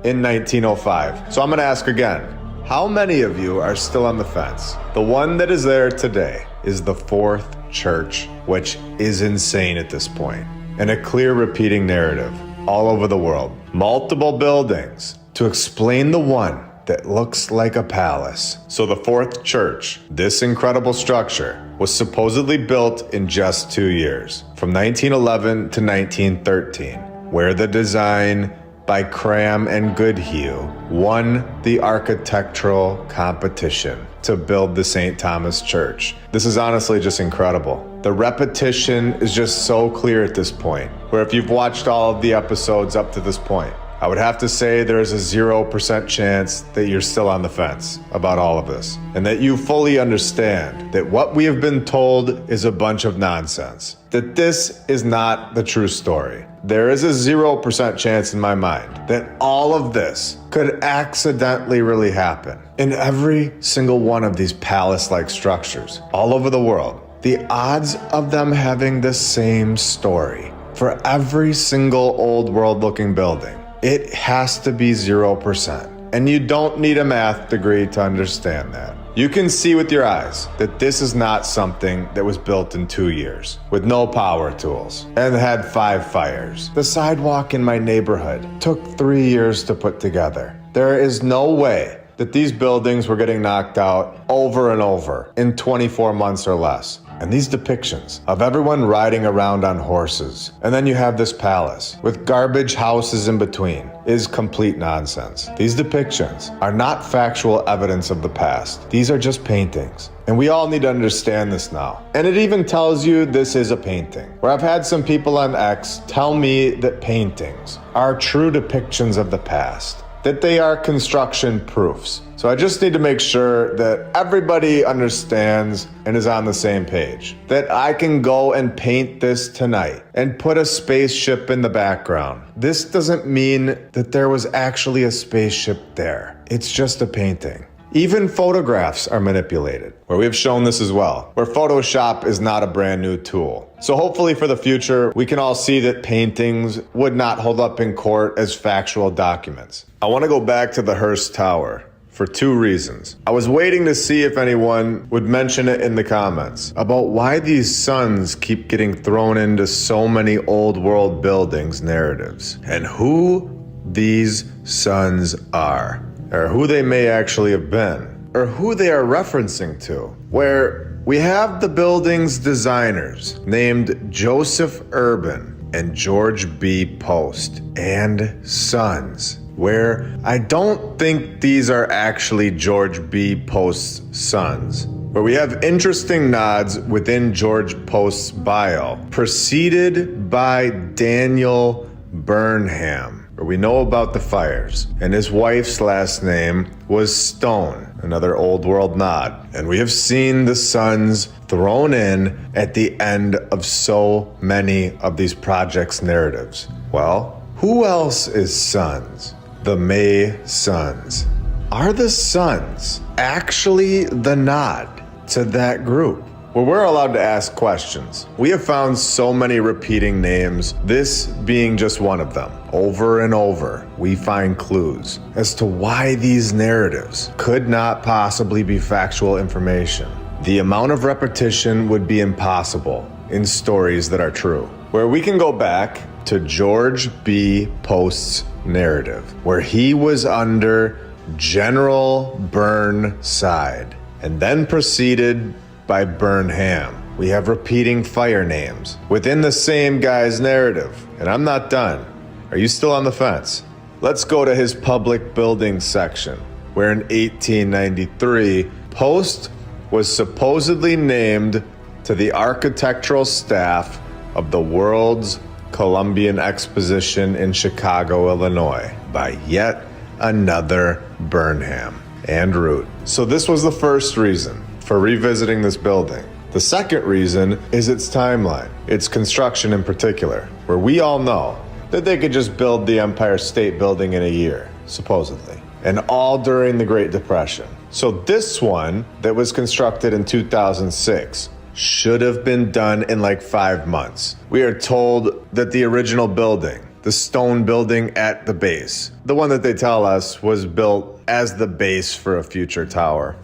in 1905. So I'm gonna ask again, how many of you are still on the fence? The one that is there today is the fourth church, which is insane at this point. And a clear repeating narrative all over the world. Multiple buildings to explain the one that looks like a palace. So the fourth church, this incredible structure, was supposedly built in just 2 years, from 1911 to 1913, where the design by Cram and Goodhue won the architectural competition to build the St. Thomas Church. This is honestly just incredible. The repetition is just so clear at this point, where if you've watched all of the episodes up to this point, I would have to say there is a 0% chance that you're still on the fence about all of this, and that you fully understand that what we have been told is a bunch of nonsense, that this is not the true story. There is a 0% chance in my mind that all of this could accidentally really happen. In every single one of these palace-like structures all over the world, the odds of them having the same story for every single old world-looking building, it has to be 0%. And you don't need a math degree to understand that. You can see with your eyes that this is not something that was built in 2 years, with no power tools, and had 5 fires. The sidewalk in my neighborhood took 3 years to put together. There is no way that these buildings were getting knocked out over and over in 24 months or less. And these depictions of everyone riding around on horses, and then you have this palace with garbage houses in between, is complete nonsense. These depictions are not factual evidence of the past. These are just paintings. And we all need to understand this now. And it even tells you this is a painting. Where I've had some people on X tell me that paintings are true depictions of the past, that they are construction proofs. So I just need to make sure that everybody understands and is on the same page. That I can go and paint this tonight and put a spaceship in the background. This doesn't mean that there was actually a spaceship there. It's just a painting. Even photographs are manipulated, where we've shown this as well, where Photoshop is not a brand new tool. So hopefully for the future, we can all see that paintings would not hold up in court as factual documents. I want to go back to the Hearst Tower for 2 reasons. I was waiting to see if anyone would mention it in the comments about why these suns keep getting thrown into so many old world buildings narratives, and who these suns are, or who they may actually have been, or who they are referencing to, where we have the building's designers named Joseph Urban and George B. Post and Sons, where I don't think these are actually George B. Post's sons, where we have interesting nods within George Post's bio, preceded by Daniel Burnham, where we know about the fires, and his wife's last name was Stone, another old world nod. And we have seen the sons thrown in at the end of so many of these projects' narratives. Well, who else is Sons? The May Sons. Are the Sons actually the nod to that group? Well, we're allowed to ask questions. We have found so many repeating names, this being just one of them. Over and over, we find clues as to why these narratives could not possibly be factual information. The amount of repetition would be impossible in stories that are true. Where we can go back to George B. Post's narrative, where he was under General Burnside, and then preceded by Burnham. We have repeating fire names within the same guy's narrative. And I'm not done. Are you still on the fence? Let's go to his public buildings section, where in 1893, Post was supposedly named to the architectural staff of the World's Columbian Exposition in Chicago, Illinois, by yet another Burnham and Root. So this was the first reason for revisiting this building. The second reason is its timeline, its construction in particular, where we all know that they could just build the Empire State Building in a year, supposedly, and all during the Great Depression. So this one that was constructed in 2006 should have been done in like 5 months. We are told that the original building, the stone building at the base, the one that they tell us was built as the base for a future tower,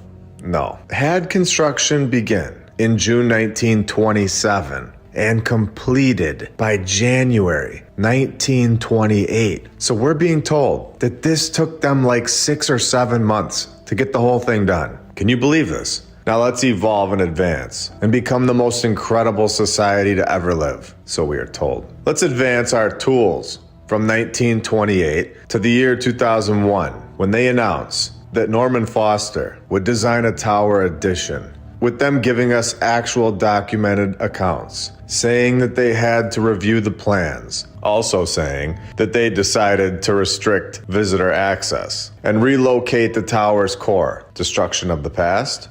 no, had construction begin in June 1927 and completed by January 1928. So we're being told that this took them like 6 or 7 months to get the whole thing done. Can you believe this? Now let's evolve and advance and become the most incredible society to ever live, so we are told. Let's advance our tools from 1928 to the year 2001, when they announced that Norman Foster would design a tower addition, with them giving us actual documented accounts, saying that they had to review the plans also saying that they decided to restrict visitor access and relocate the tower's core. Destruction of the past?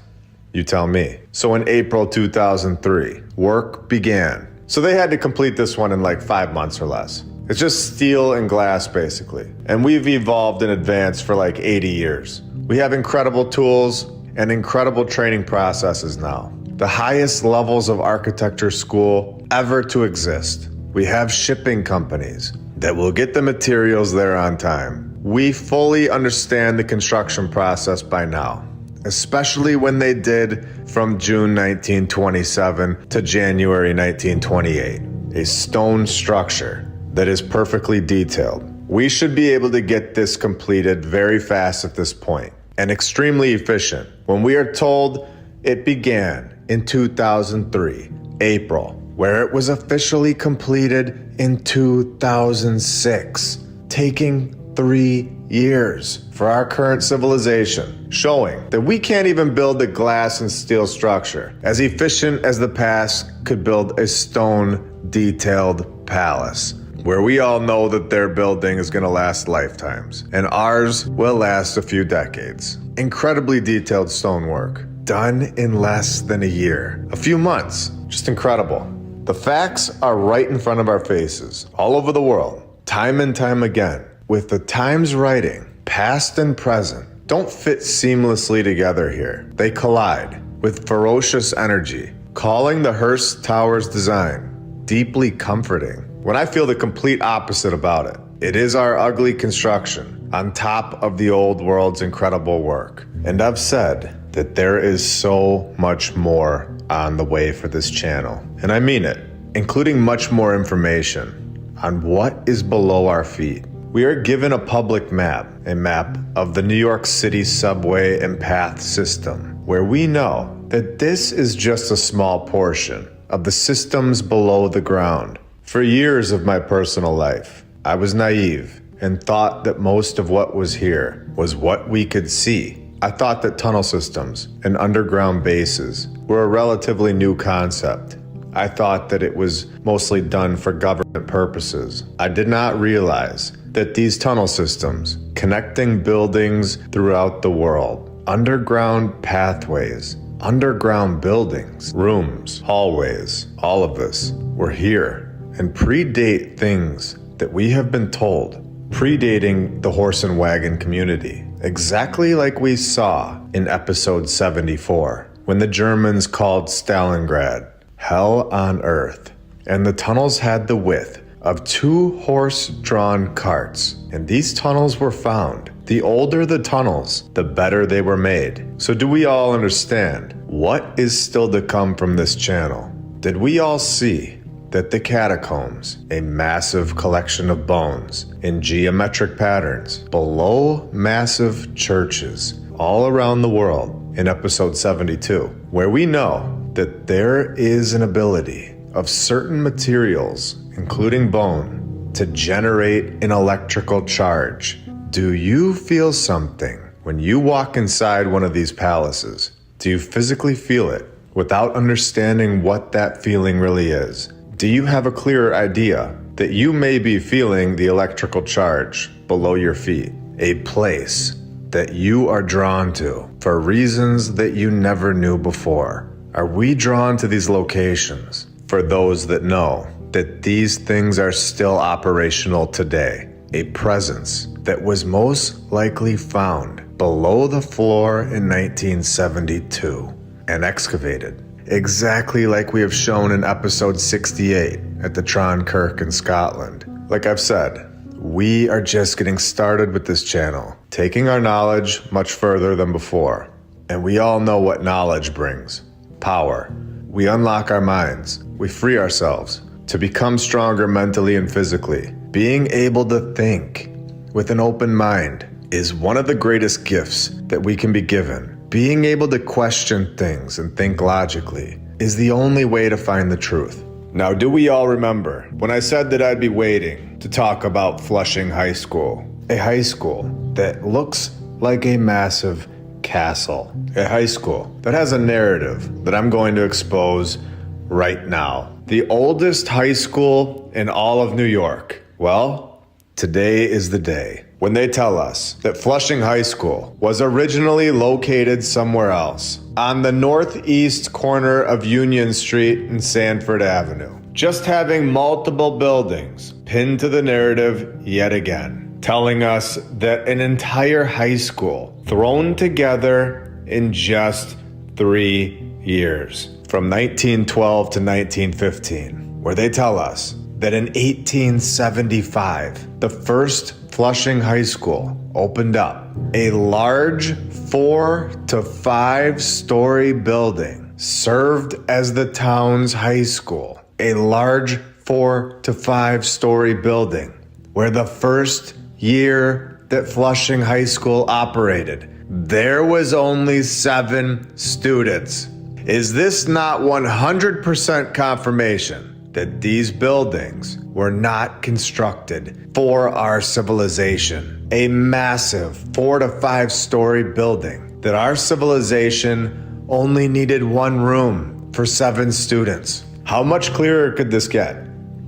You tell me. So in April 2003, work began. So they had to complete this one in like 5 months or less. It's just steel and glass, basically. And we've evolved in advance for like 80 years. We have incredible tools and incredible training processes now. The highest levels of architecture school ever to exist. We have shipping companies that will get the materials there on time. We fully understand the construction process by now, especially when they did from June 1927 to January 1928. A stone structure that is perfectly detailed. We should be able to get this completed very fast at this point and extremely efficient. When we are told it began in 2003, April, where it was officially completed in 2006, taking 3 years for our current civilization, showing that we can't even build a glass and steel structure as efficient as the past could build a stone detailed palace, where we all know that their building is going to last lifetimes, and ours will last a few decades. Incredibly detailed stonework, done in less than a year, a few months, just incredible. The facts are right in front of our faces, all over the world, time and time again, with the Times writing, past and present, don't fit seamlessly together here. They collide with ferocious energy, calling the Hearst Tower's design deeply comforting, when I feel the complete opposite about it. It is our ugly construction on top of the old world's incredible work. And I've said that there is so much more on the way for this channel. And I mean it, including much more information on what is below our feet. We are given a public map, a map of the New York City subway and path system, where we know that this is just a small portion of the systems below the ground. For years of my personal life, I was naive and thought that most of what was here was what we could see. I thought that tunnel systems and underground bases were a relatively new concept. I thought that it was mostly done for government purposes. I did not realize that these tunnel systems, connecting buildings throughout the world, underground pathways, underground buildings, rooms, hallways, all of this were here and predate things that we have been told, predating the horse and wagon community, exactly like we saw in episode 74, when the Germans called Stalingrad hell on earth, and the tunnels had the width of 2 horse-drawn carts, and these tunnels were found. The older the tunnels, the better they were made. So do we all understand what is still to come from this channel? Did we all see that the catacombs, a massive collection of bones in geometric patterns below massive churches all around the world in episode 72, where we know that there is an ability of certain materials, including bone, to generate an electrical charge? Do you feel something when you walk inside one of these palaces? Do you physically feel it without understanding what that feeling really is? Do you have a clearer idea that you may be feeling the electrical charge below your feet? A place that you are drawn to for reasons that you never knew before. Are we drawn to these locations for those that know that these things are still operational today? A presence that was most likely found below the floor in 1972 and excavated, exactly like we have shown in episode 68 at the Tron Kirk in Scotland. Like I've said, we are just getting started with this channel, taking our knowledge much further than before. And we all know what knowledge brings. Power. We unlock our minds. We free ourselves to become stronger mentally and physically. Being able to think with an open mind is one of the greatest gifts that we can be given. Being able to question things and think logically is the only way to find the truth. Now, do we all remember when I said that I'd be waiting to talk about Flushing High School? A high school that looks like a massive castle. A high school that has a narrative that I'm going to expose right now. The oldest high school in all of New York Well, today is the day when they tell us that Flushing High School was originally located somewhere else, on the northeast corner of Union Street and Sanford Avenue, just having multiple buildings pinned to the narrative yet again, telling us that an entire high school thrown together in just 3 years, from 1912 to 1915, where they tell us that in 1875, the first Flushing High School opened up. A large 4 to 5 story building served as the town's high school. A large 4 to 5 story building where the first year that Flushing High School operated, there was only 7 students. Is this not 100% confirmation that these buildings were not constructed for our civilization? A massive 4 to 5 story building that our civilization only needed 1 room for 7 students. How much clearer could this get?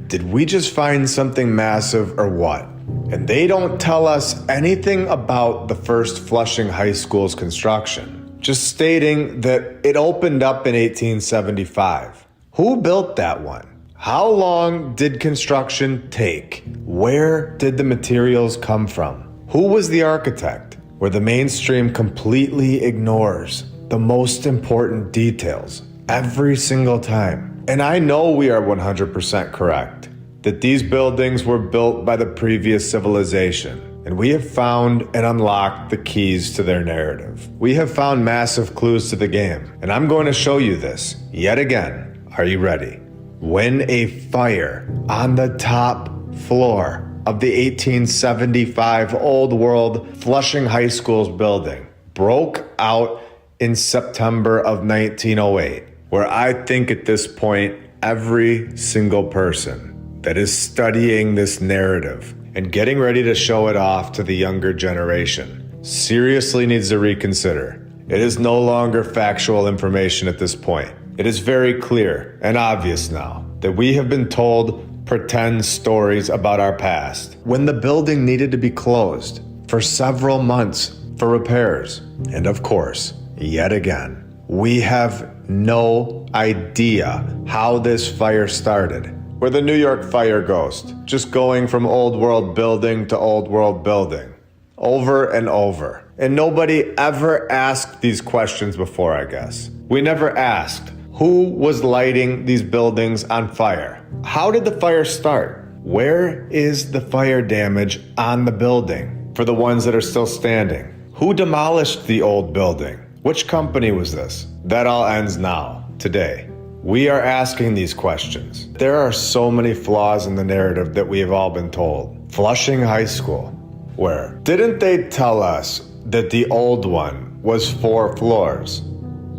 Did we just find something massive or what? And they don't tell us anything about the first Flushing High School's construction, just stating that it opened up in 1875. Who built that one? How long did construction take? Where did the materials come from? Who was the architect? Where the mainstream completely ignores the most important details every single time. And I know we are 100% correct that these buildings were built by the previous civilization, and we have found and unlocked the keys to their narrative. We have found massive clues to the game, and I'm going to show you this yet again. Are you ready? When a fire on the top floor of the 1875 Old World Flushing High School's building broke out in September of 1908, where I think at this point, every single person that is studying this narrative and getting ready to show it off to the younger generation seriously needs to reconsider. It is no longer factual information at this point. It is very clear and obvious now that we have been told pretend stories about our past when the building needed to be closed for several months for repairs. And of course, yet again, we have no idea how this fire started. We're the New York fire ghost, just going from old world building to old world building, over and over. And nobody ever asked these questions before, I guess. We never asked, who was lighting these buildings on fire? How did the fire start? Where is the fire damage on the building for the ones that are still standing? Who demolished the old building? Which company was this? That all ends now, today. We are asking these questions. There are so many flaws in the narrative that we have all been told. Flushing High School, where? Didn't they tell us that the old one was 4 floors?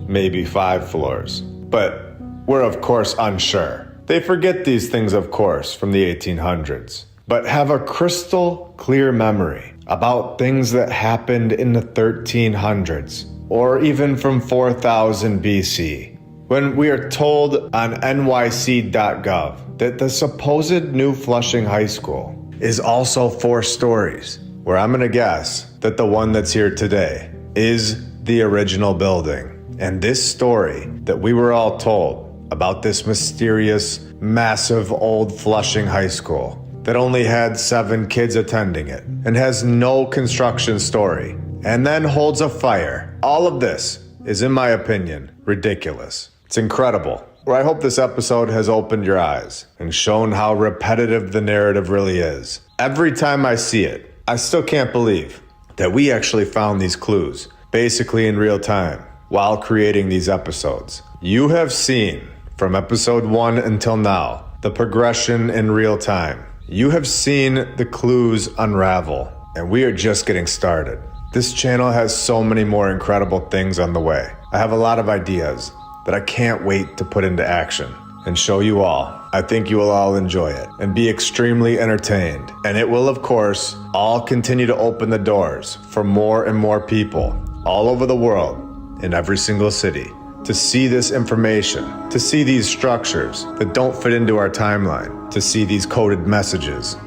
Maybe 5 floors. But we're of course unsure. They forget these things, of course, from the 1800s, but have a crystal clear memory about things that happened in the 1300s, or even from 4000 BC. When we are told on nyc.gov that the supposed new Flushing High School is also 4 stories, where I'm gonna guess that the one that's here today is the original building. And this story that we were all told about this mysterious, massive old Flushing High School that only had 7 kids attending it and has no construction story and then holds a fire. All of this is, in my opinion, ridiculous. It's incredible. Well, I hope this episode has opened your eyes and shown how repetitive the narrative really is. Every time I see it, I still can't believe that we actually found these clues, basically in real time, while creating these episodes. You have seen, from episode 1 until now, the progression in real time. You have seen the clues unravel, and we are just getting started. This channel has so many more incredible things on the way. I have a lot of ideas that I can't wait to put into action and show you all. I think you will all enjoy it and be extremely entertained. And it will, of course, all continue to open the doors for more and more people all over the world, in every single city, to see this information, to see these structures that don't fit into our timeline, to see these coded messages,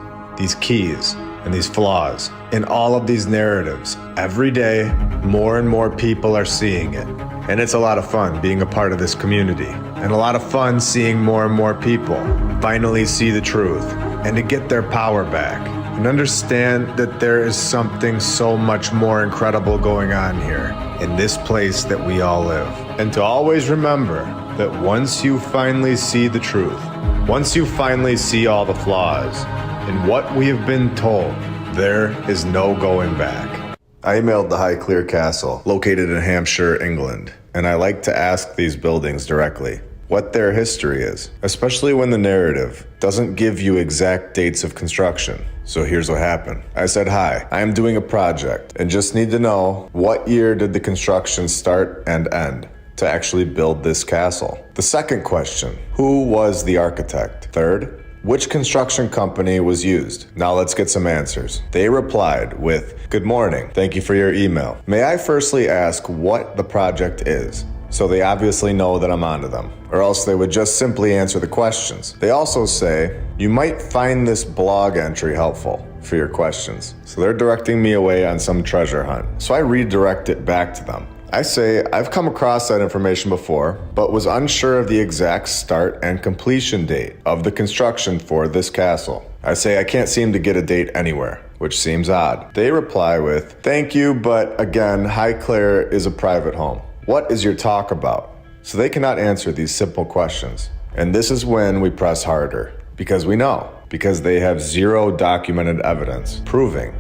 these keys and these flaws in all of these narratives. Every day, more and more people are seeing it. And it's a lot of fun being a part of this community, and a lot of fun seeing more and more people finally see the truth and to get their power back and understand that there is something so much more incredible going on here in this place that we all live. And to always remember that once you finally see the truth, once you finally see all the flaws in what we have been told, there is no going back. I emailed the Highclere Castle, located in Hampshire, England, and I like to ask these buildings directly what their history is, especially when the narrative doesn't give you exact dates of construction. So here's what happened. I said, hi, I am doing a project and just need to know what year did the construction start and end to actually build this castle. The second question, who was the architect? Third, which construction company was used? Now let's get some answers. They replied with, good morning, thank you for your email. May I firstly ask what the project is? So they obviously know that I'm onto them, or else they would just simply answer the questions. They also say, you might find this blog entry helpful for your questions. So they're directing me away on some treasure hunt. So I redirect it back to them. I say, I've come across that information before, but was unsure of the exact start and completion date of the construction for this castle. I say, I can't seem to get a date anywhere, which seems odd. They reply with, thank you, but again, Highclere is a private home. What is your talk about? So they cannot answer these simple questions. And this is when we press harder, because we know, because they have zero documented evidence proving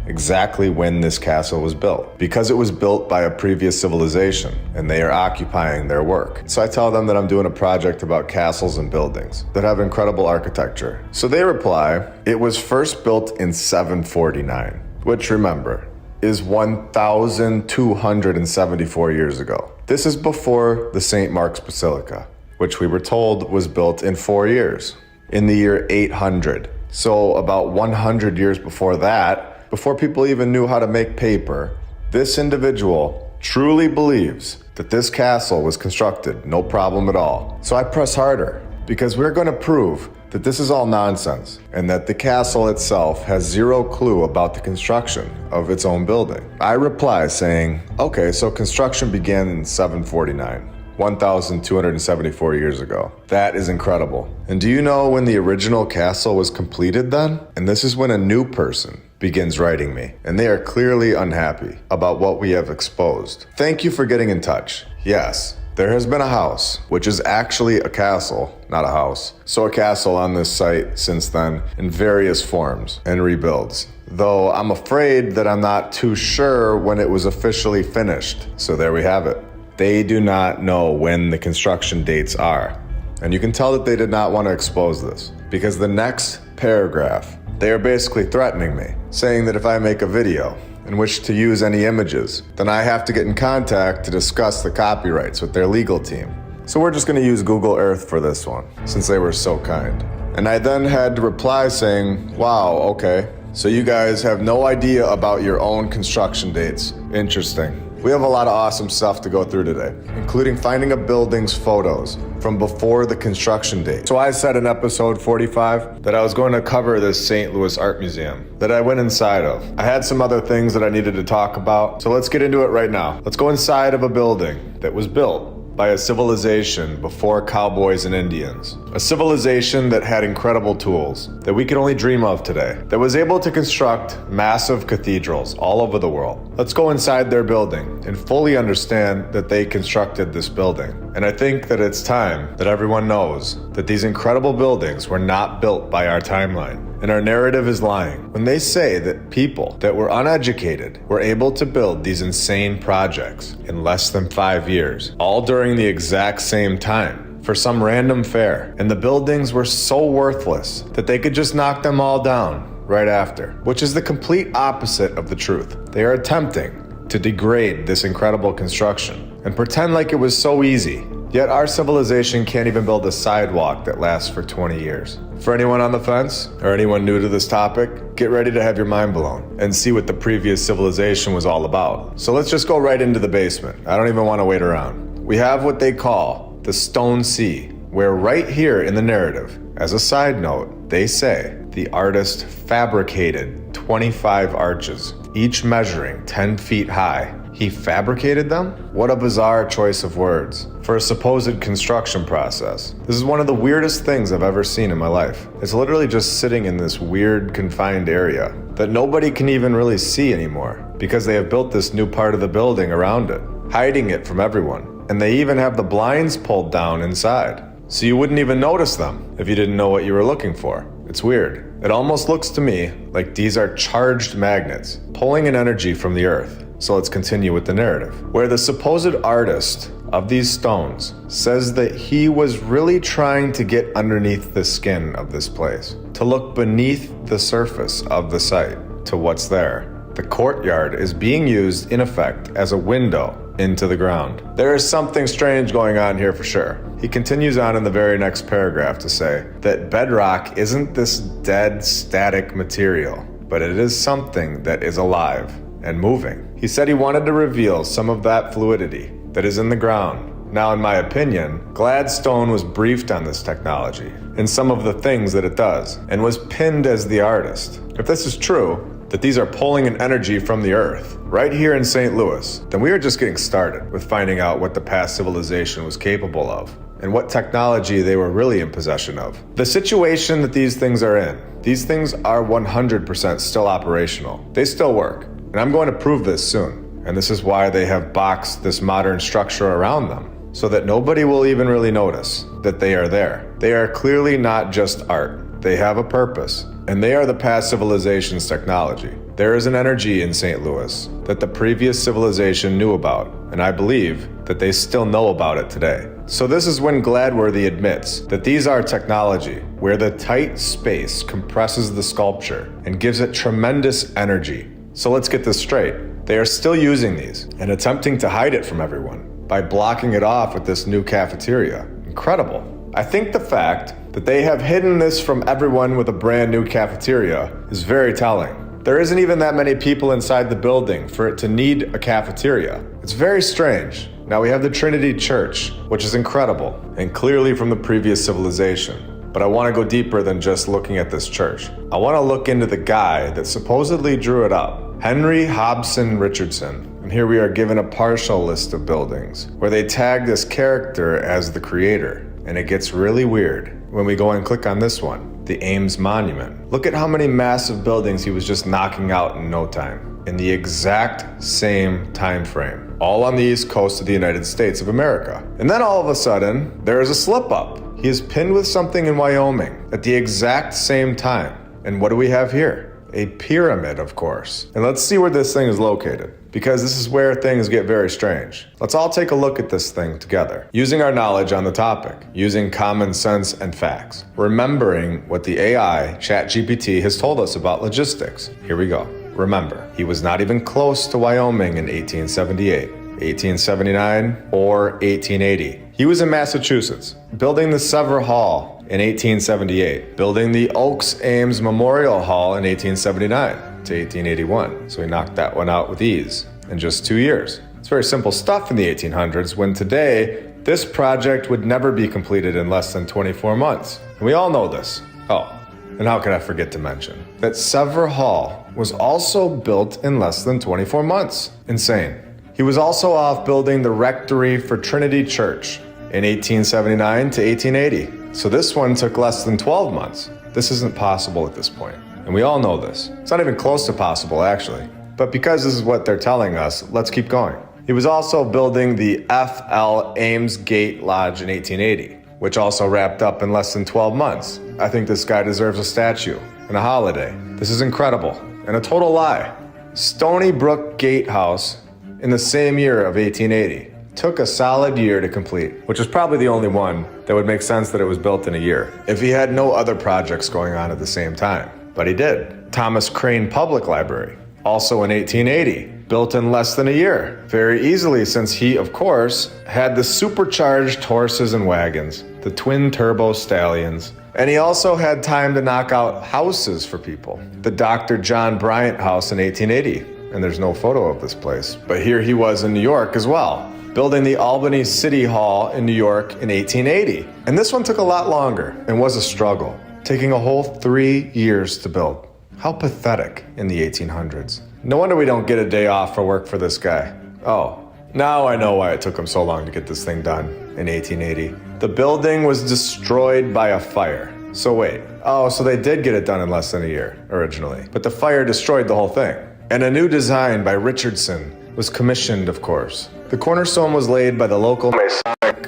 exactly when this castle was built, because it was built by a previous civilization and they are occupying their work. So I tell them that I'm doing a project about castles and buildings that have incredible architecture. So they reply, it was first built in 749, which remember, is 1,274 years ago. This is before the St. Mark's Basilica, which we were told was built in 4 years, in the year 800. So about 100 years before that, before people even knew how to make paper, this individual truly believes that this castle was constructed, no problem at all. So I press harder, because we're going to prove that this is all nonsense, and that the castle itself has zero clue about the construction of its own building. I reply saying, okay, so construction began in 749. 1,274 years ago. That is incredible. And do you know when the original castle was completed then? And this is when a new person begins writing me, and they are clearly unhappy about what we have exposed. Thank you for getting in touch. Yes, there has been a house, which is actually a castle, not a house. So a castle on this site since then in various forms and rebuilds. Though I'm afraid that I'm not too sure when it was officially finished. So there we have it. They do not know when the construction dates are. And you can tell that they did not want to expose this, because the next paragraph, they are basically threatening me, saying that if I make a video in which to use any images, then I have to get in contact to discuss the copyrights with their legal team. So we're just going to use Google Earth for this one, since they were so kind. And I then had to reply saying, wow, okay, so you guys have no idea about your own construction dates. Interesting. We have a lot of awesome stuff to go through today, including finding a building's photos from before the construction date. So I said in episode 45 that I was going to cover this St. Louis Art Museum that I went inside of. I had some other things that I needed to talk about, so let's get into it right now. Let's go inside of a building that was built by a civilization before cowboys and Indians. A civilization that had incredible tools that we can only dream of today, that was able to construct massive cathedrals all over the world. Let's go inside their building and fully understand that they constructed this building. And I think that it's time that everyone knows that these incredible buildings were not built by our timeline. And our narrative is lying when they say that people that were uneducated were able to build these insane projects in less than 5 years, all during the exact same time, for some random fair. And the buildings were so worthless that they could just knock them all down right after, which is the complete opposite of the truth. They are attempting to degrade this incredible construction and pretend like it was so easy. Yet our civilization can't even build a sidewalk that lasts for 20 years. For anyone on the fence, or anyone new to this topic, get ready to have your mind blown and see what the previous civilization was all about. So let's just go right into the basement. I don't even want to wait around. We have what they call the Stone Sea, where right here in the narrative, as a side note, they say the artist fabricated 25 arches, each measuring 10 feet high. He fabricated them? What a bizarre choice of words for a supposed construction process. This is one of the weirdest things I've ever seen in my life. It's literally just sitting in this weird confined area that nobody can even really see anymore because they have built this new part of the building around it, hiding it from everyone. And they even have the blinds pulled down inside, so you wouldn't even notice them if you didn't know what you were looking for. It's weird. It almost looks to me like these are charged magnets pulling an energy from the earth. So let's continue with the narrative, where the supposed artist of these stones says that he was really trying to get underneath the skin of this place, to look beneath the surface of the site to what's there. The courtyard is being used in effect as a window into the ground. There is something strange going on here for sure. He continues on in the very next paragraph to say that bedrock isn't this dead, static material, but it is something that is alive and moving. He said he wanted to reveal some of that fluidity that is in the ground. Now, in my opinion, Gladstone was briefed on this technology and some of the things that it does, and was pinned as the artist. If this is true, that these are pulling an energy from the earth right here in St. Louis, then we are just getting started with finding out what the past civilization was capable of and what technology they were really in possession of. The situation that these things are in, these things are 100% still operational. They still work. And I'm going to prove this soon. And this is why they have boxed this modern structure around them, so that nobody will even really notice that they are there. They are clearly not just art. They have a purpose, and they are the past civilization's technology. There is an energy in St. Louis that the previous civilization knew about, and I believe that they still know about it today. So this is when Gladworthy admits that these are technology, where the tight space compresses the sculpture and gives it tremendous energy. So let's get this straight. They are still using these and attempting to hide it from everyone by blocking it off with this new cafeteria. Incredible. I think the fact that they have hidden this from everyone with a brand new cafeteria is very telling. There isn't even that many people inside the building for it to need a cafeteria. It's very strange. Now we have the Trinity Church, which is incredible and clearly from the previous civilization. But I want to go deeper than just looking at this church. I want to look into the guy that supposedly drew it up, Henry Hobson Richardson. And here we are given a partial list of buildings where they tag this character as the creator. And it gets really weird when we go and click on this one, the Ames Monument. Look at how many massive buildings he was just knocking out in no time, in the exact same time frame, all on the east coast of the United States of America. And then all of a sudden, there is a slip up. He is pinned with something in Wyoming at the exact same time. And what do we have here? A pyramid, of course. And let's see where this thing is located, because this is where things get very strange. Let's all take a look at this thing together, using our knowledge on the topic, using common sense and facts, remembering what the AI, ChatGPT, has told us about logistics. Here we go. Remember, he was not even close to Wyoming in 1878, 1879, or 1880. He was in Massachusetts, building the Sever Hall in 1878, building the Oaks Ames Memorial Hall in 1879 to 1881. So he knocked that one out with ease in just 2 years. It's very simple stuff in the 1800s, when today, this project would never be completed in less than 24 months. And we all know this. Oh, and how could I forget to mention that Sever Hall was also built in less than 24 months. Insane. He was also off building the rectory for Trinity Church in 1879 to 1880. So this one took less than 12 months. This isn't possible at this point. And we all know this. It's not even close to possible, actually. But because this is what they're telling us, let's keep going. He was also building the F.L. Ames Gate Lodge in 1880, which also wrapped up in less than 12 months. I think this guy deserves a statue and a holiday. This is incredible and a total lie. Stony Brook Gatehouse in the same year of 1880. Took a solid year to complete, which is probably the only one that would make sense that it was built in a year, if he had no other projects going on at the same time. But he did. Thomas Crane Public Library, also in 1880, built in less than a year. Very easily, since he, of course, had the supercharged horses and wagons, the twin turbo stallions, and he also had time to knock out houses for people. The Dr. John Bryant House in 1880, and there's no photo of this place, but here he was in New York as well, building the Albany City Hall in New York in 1880. And this one took a lot longer and was a struggle. taking a whole 3 years to build. How pathetic in the 1800s. No wonder we don't get a day off for work for this guy. Oh, now I know why it took him so long to get this thing done in 1880. The building was destroyed by a fire. So wait, so they did get it done in less than a year, originally. But the fire destroyed the whole thing. And a new design by Richardson was commissioned, of course. The cornerstone was laid by the local Masonic,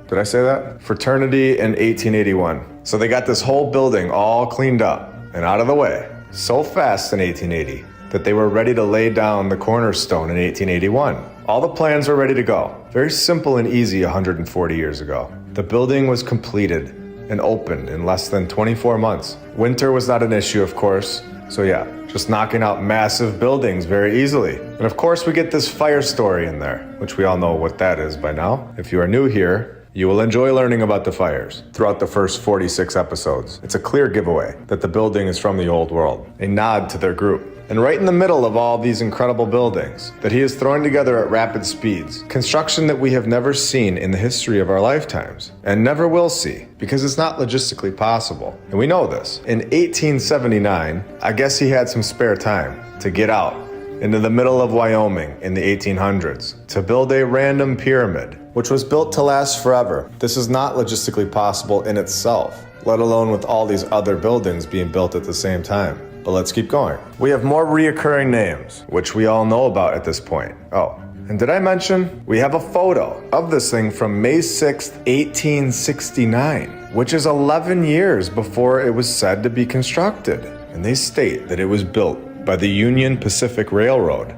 did I say that? Fraternity in 1881. So they got this whole building all cleaned up and out of the way so fast in 1880 that they were ready to lay down the cornerstone in 1881. All the plans were ready to go. Very simple and easy 140 years ago. The building was completed and opened in less than 24 months. Winter was not an issue, of course. So yeah, just knocking out massive buildings very easily. And of course we get this fire story in there, which we all know what that is by now. If you are new here, you will enjoy learning about the fires throughout the first 46 episodes. It's a clear giveaway that the building is from the old world, a nod to their group. And right in the middle of all these incredible buildings that he is throwing together at rapid speeds, construction that we have never seen in the history of our lifetimes, and never will see, because it's not logistically possible. And we know this. In 1879, I guess he had some spare time to get out into the middle of Wyoming in the 1800s to build a random pyramid, which was built to last forever. This is not logistically possible in itself, let alone with all these other buildings being built at the same time. But let's keep going. We have more reoccurring names, which we all know about at this point. Oh, and did I mention we have a photo of this thing from May 6th, 1869, which is 11 years before it was said to be constructed. And they state that it was built by the Union Pacific Railroad.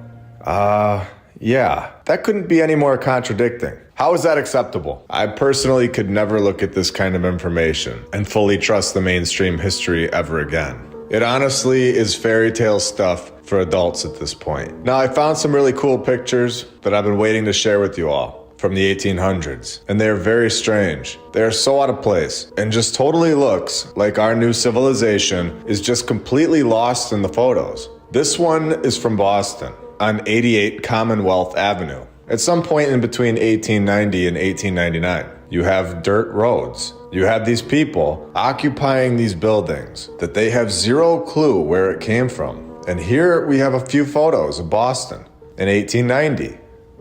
Yeah, that couldn't be any more contradicting. How is that acceptable? I personally could never look at this kind of information and fully trust the mainstream history ever again. It honestly is fairy tale stuff for adults at this point. Now, I found some really cool pictures that I've been waiting to share with you all from the 1800s, and they are very strange. They are so out of place and just totally looks like our new civilization is just completely lost in the photos. This one is from Boston on 88 Commonwealth Avenue. At some point in between 1890 and 1899, you have dirt roads. You have these people occupying these buildings that they have zero clue where it came from. And here we have a few photos of Boston in 1890.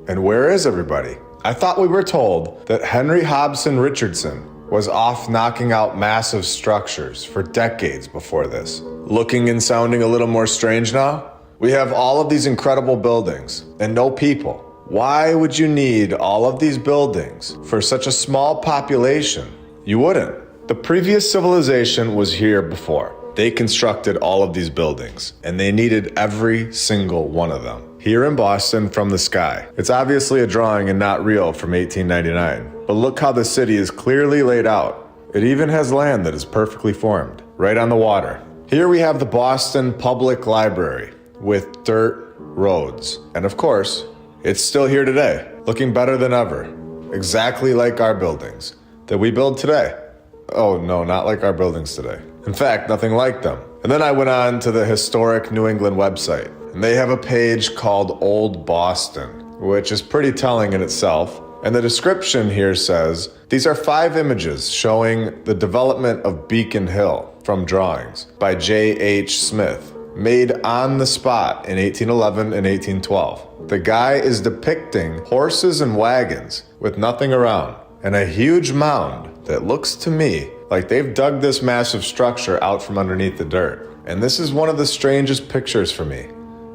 And where is everybody? I thought we were told that Henry Hobson Richardson was off knocking out massive structures for decades before this. Looking and sounding a little more strange now? We have all of these incredible buildings and no people. Why would you need all of these buildings for such a small population? You wouldn't. The previous civilization was here before. They constructed all of these buildings, and they needed every single one of them. Here in Boston from the sky. It's obviously a drawing and not real from 1899. But look how the city is clearly laid out. It even has land that is perfectly formed, right on the water. Here we have the Boston Public Library with dirt roads. And of course, it's still here today, looking better than ever. Exactly like our buildings that we build today. Oh no, not like our buildings today. In fact, nothing like them. And then I went on to the historic New England website, and they have a page called Old Boston, which is pretty telling in itself. And the description here says, these are 5 images showing the development of Beacon Hill from drawings by J.H. Smith, made on the spot in 1811 and 1812. The guy is depicting horses and wagons with nothing around, and a huge mound that looks to me like they've dug this massive structure out from underneath the dirt. And this is one of the strangest pictures for me.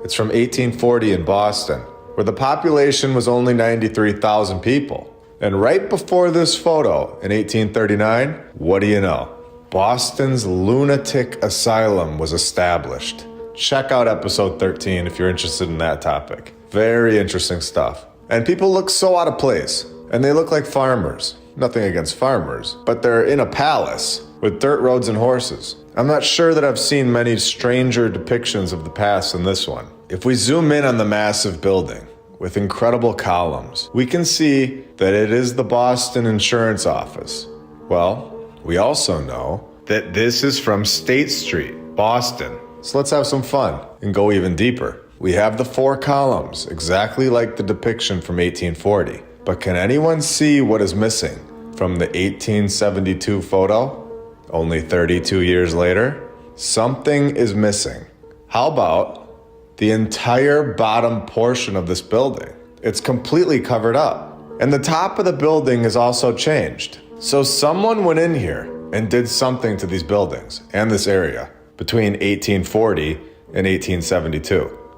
It's from 1840 in Boston, where the population was only 93,000 people. And right before this photo in 1839, what do you know? Boston's lunatic asylum was established. Check out episode 13 if you're interested in that topic. Very interesting stuff. And people look so out of place, and they look like farmers. Nothing against farmers, but they're in a palace with dirt roads and horses. I'm not sure that I've seen many stranger depictions of the past than this one. If we zoom in on the massive building with incredible columns, we can see that it is the Boston Insurance Office. Well, we also know that this is from State Street, Boston. So let's have some fun and go even deeper. We have the 4 columns, exactly like the depiction from 1840. But can anyone see what is missing from the 1872 photo? Only 32 years later, something is missing. How about the entire bottom portion of this building? It's completely covered up. And the top of the building is also changed. So someone went in here and did something to these buildings and this area between 1840 and 1872.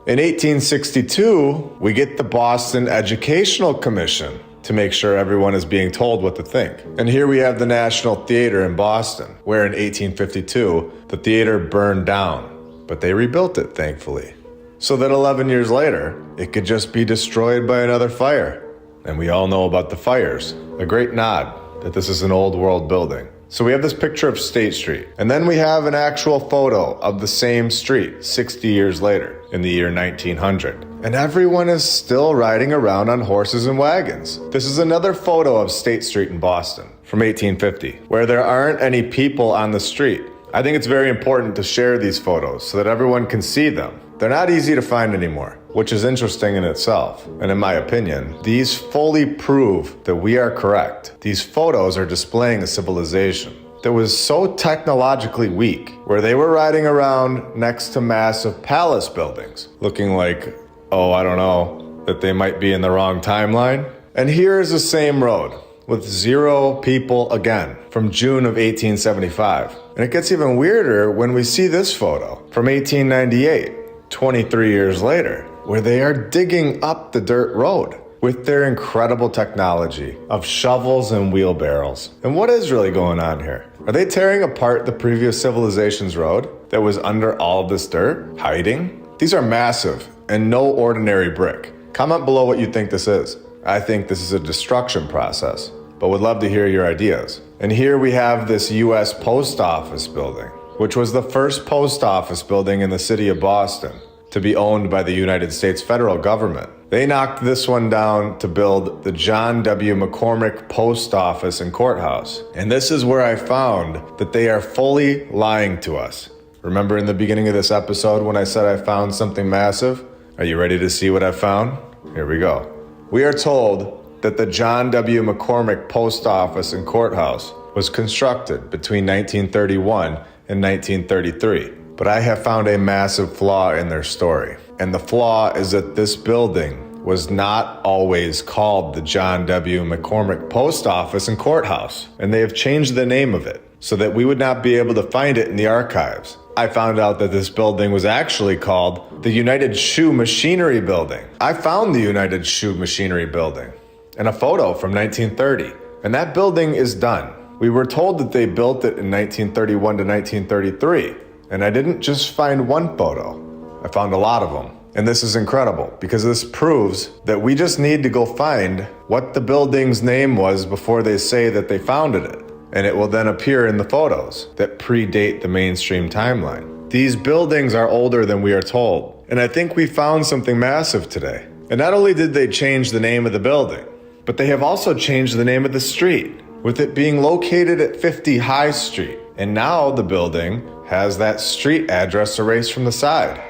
In 1862, we get the Boston Educational Commission to make sure everyone is being told what to think. And here we have the National Theater in Boston, where in 1852, the theater burned down, but they rebuilt it, thankfully, so that 11 years later, it could just be destroyed by another fire. And we all know about the fires, a great nod that this is an old world building. So we have this picture of State Street, and then we have an actual photo of the same street 60 years later in the year 1900. And everyone is still riding around on horses and wagons. This is another photo of State Street in Boston from 1850, where there aren't any people on the street. I think it's very important to share these photos so that everyone can see them. They're not easy to find anymore, which is interesting in itself. And in my opinion, these fully prove that we are correct. These photos are displaying a civilization that was so technologically weak, where they were riding around next to massive palace buildings, looking like, oh, I don't know, that they might be in the wrong timeline. And here is the same road with 0 people again from June of 1875. And it gets even weirder when we see this photo from 1898. 23 years later, where they are digging up the dirt road with their incredible technology of shovels and wheelbarrows. And what is really going on here? Are they tearing apart the previous civilization's road that was under all of this dirt, hiding? These are massive and no ordinary brick. Comment below what you think this is. I think this is a destruction process, but would love to hear your ideas. And here we have this US Post Office building, which was the first post office building in the city of Boston to be owned by the United States federal government. They knocked this one down to build the John W. McCormick Post Office and Courthouse. And this is where I found that they are fully lying to us. Remember in the beginning of this episode when I said I found something massive? Are you ready to see what I found? Here we go. We are told that the John W. McCormick Post Office and Courthouse was constructed between 1931 in 1933, but I have found a massive flaw in their story. And the flaw is that this building was not always called the John W. McCormick Post Office and Courthouse, and they have changed the name of it so that we would not be able to find it in the archives. I found out that this building was actually called the United Shoe Machinery Building. I found the United Shoe Machinery Building in a photo from 1930, and that building is done. We were told that they built it in 1931 to 1933, and I didn't just find one photo. I found a lot of them. And this is incredible because this proves that we just need to go find what the building's name was before they say that they founded it. And it will then appear in the photos that predate the mainstream timeline. These buildings are older than we are told. And I think we found something massive today. And not only did they change the name of the building, but they have also changed the name of the street, with it being located at 50 High Street. And now the building has that street address erased from the side.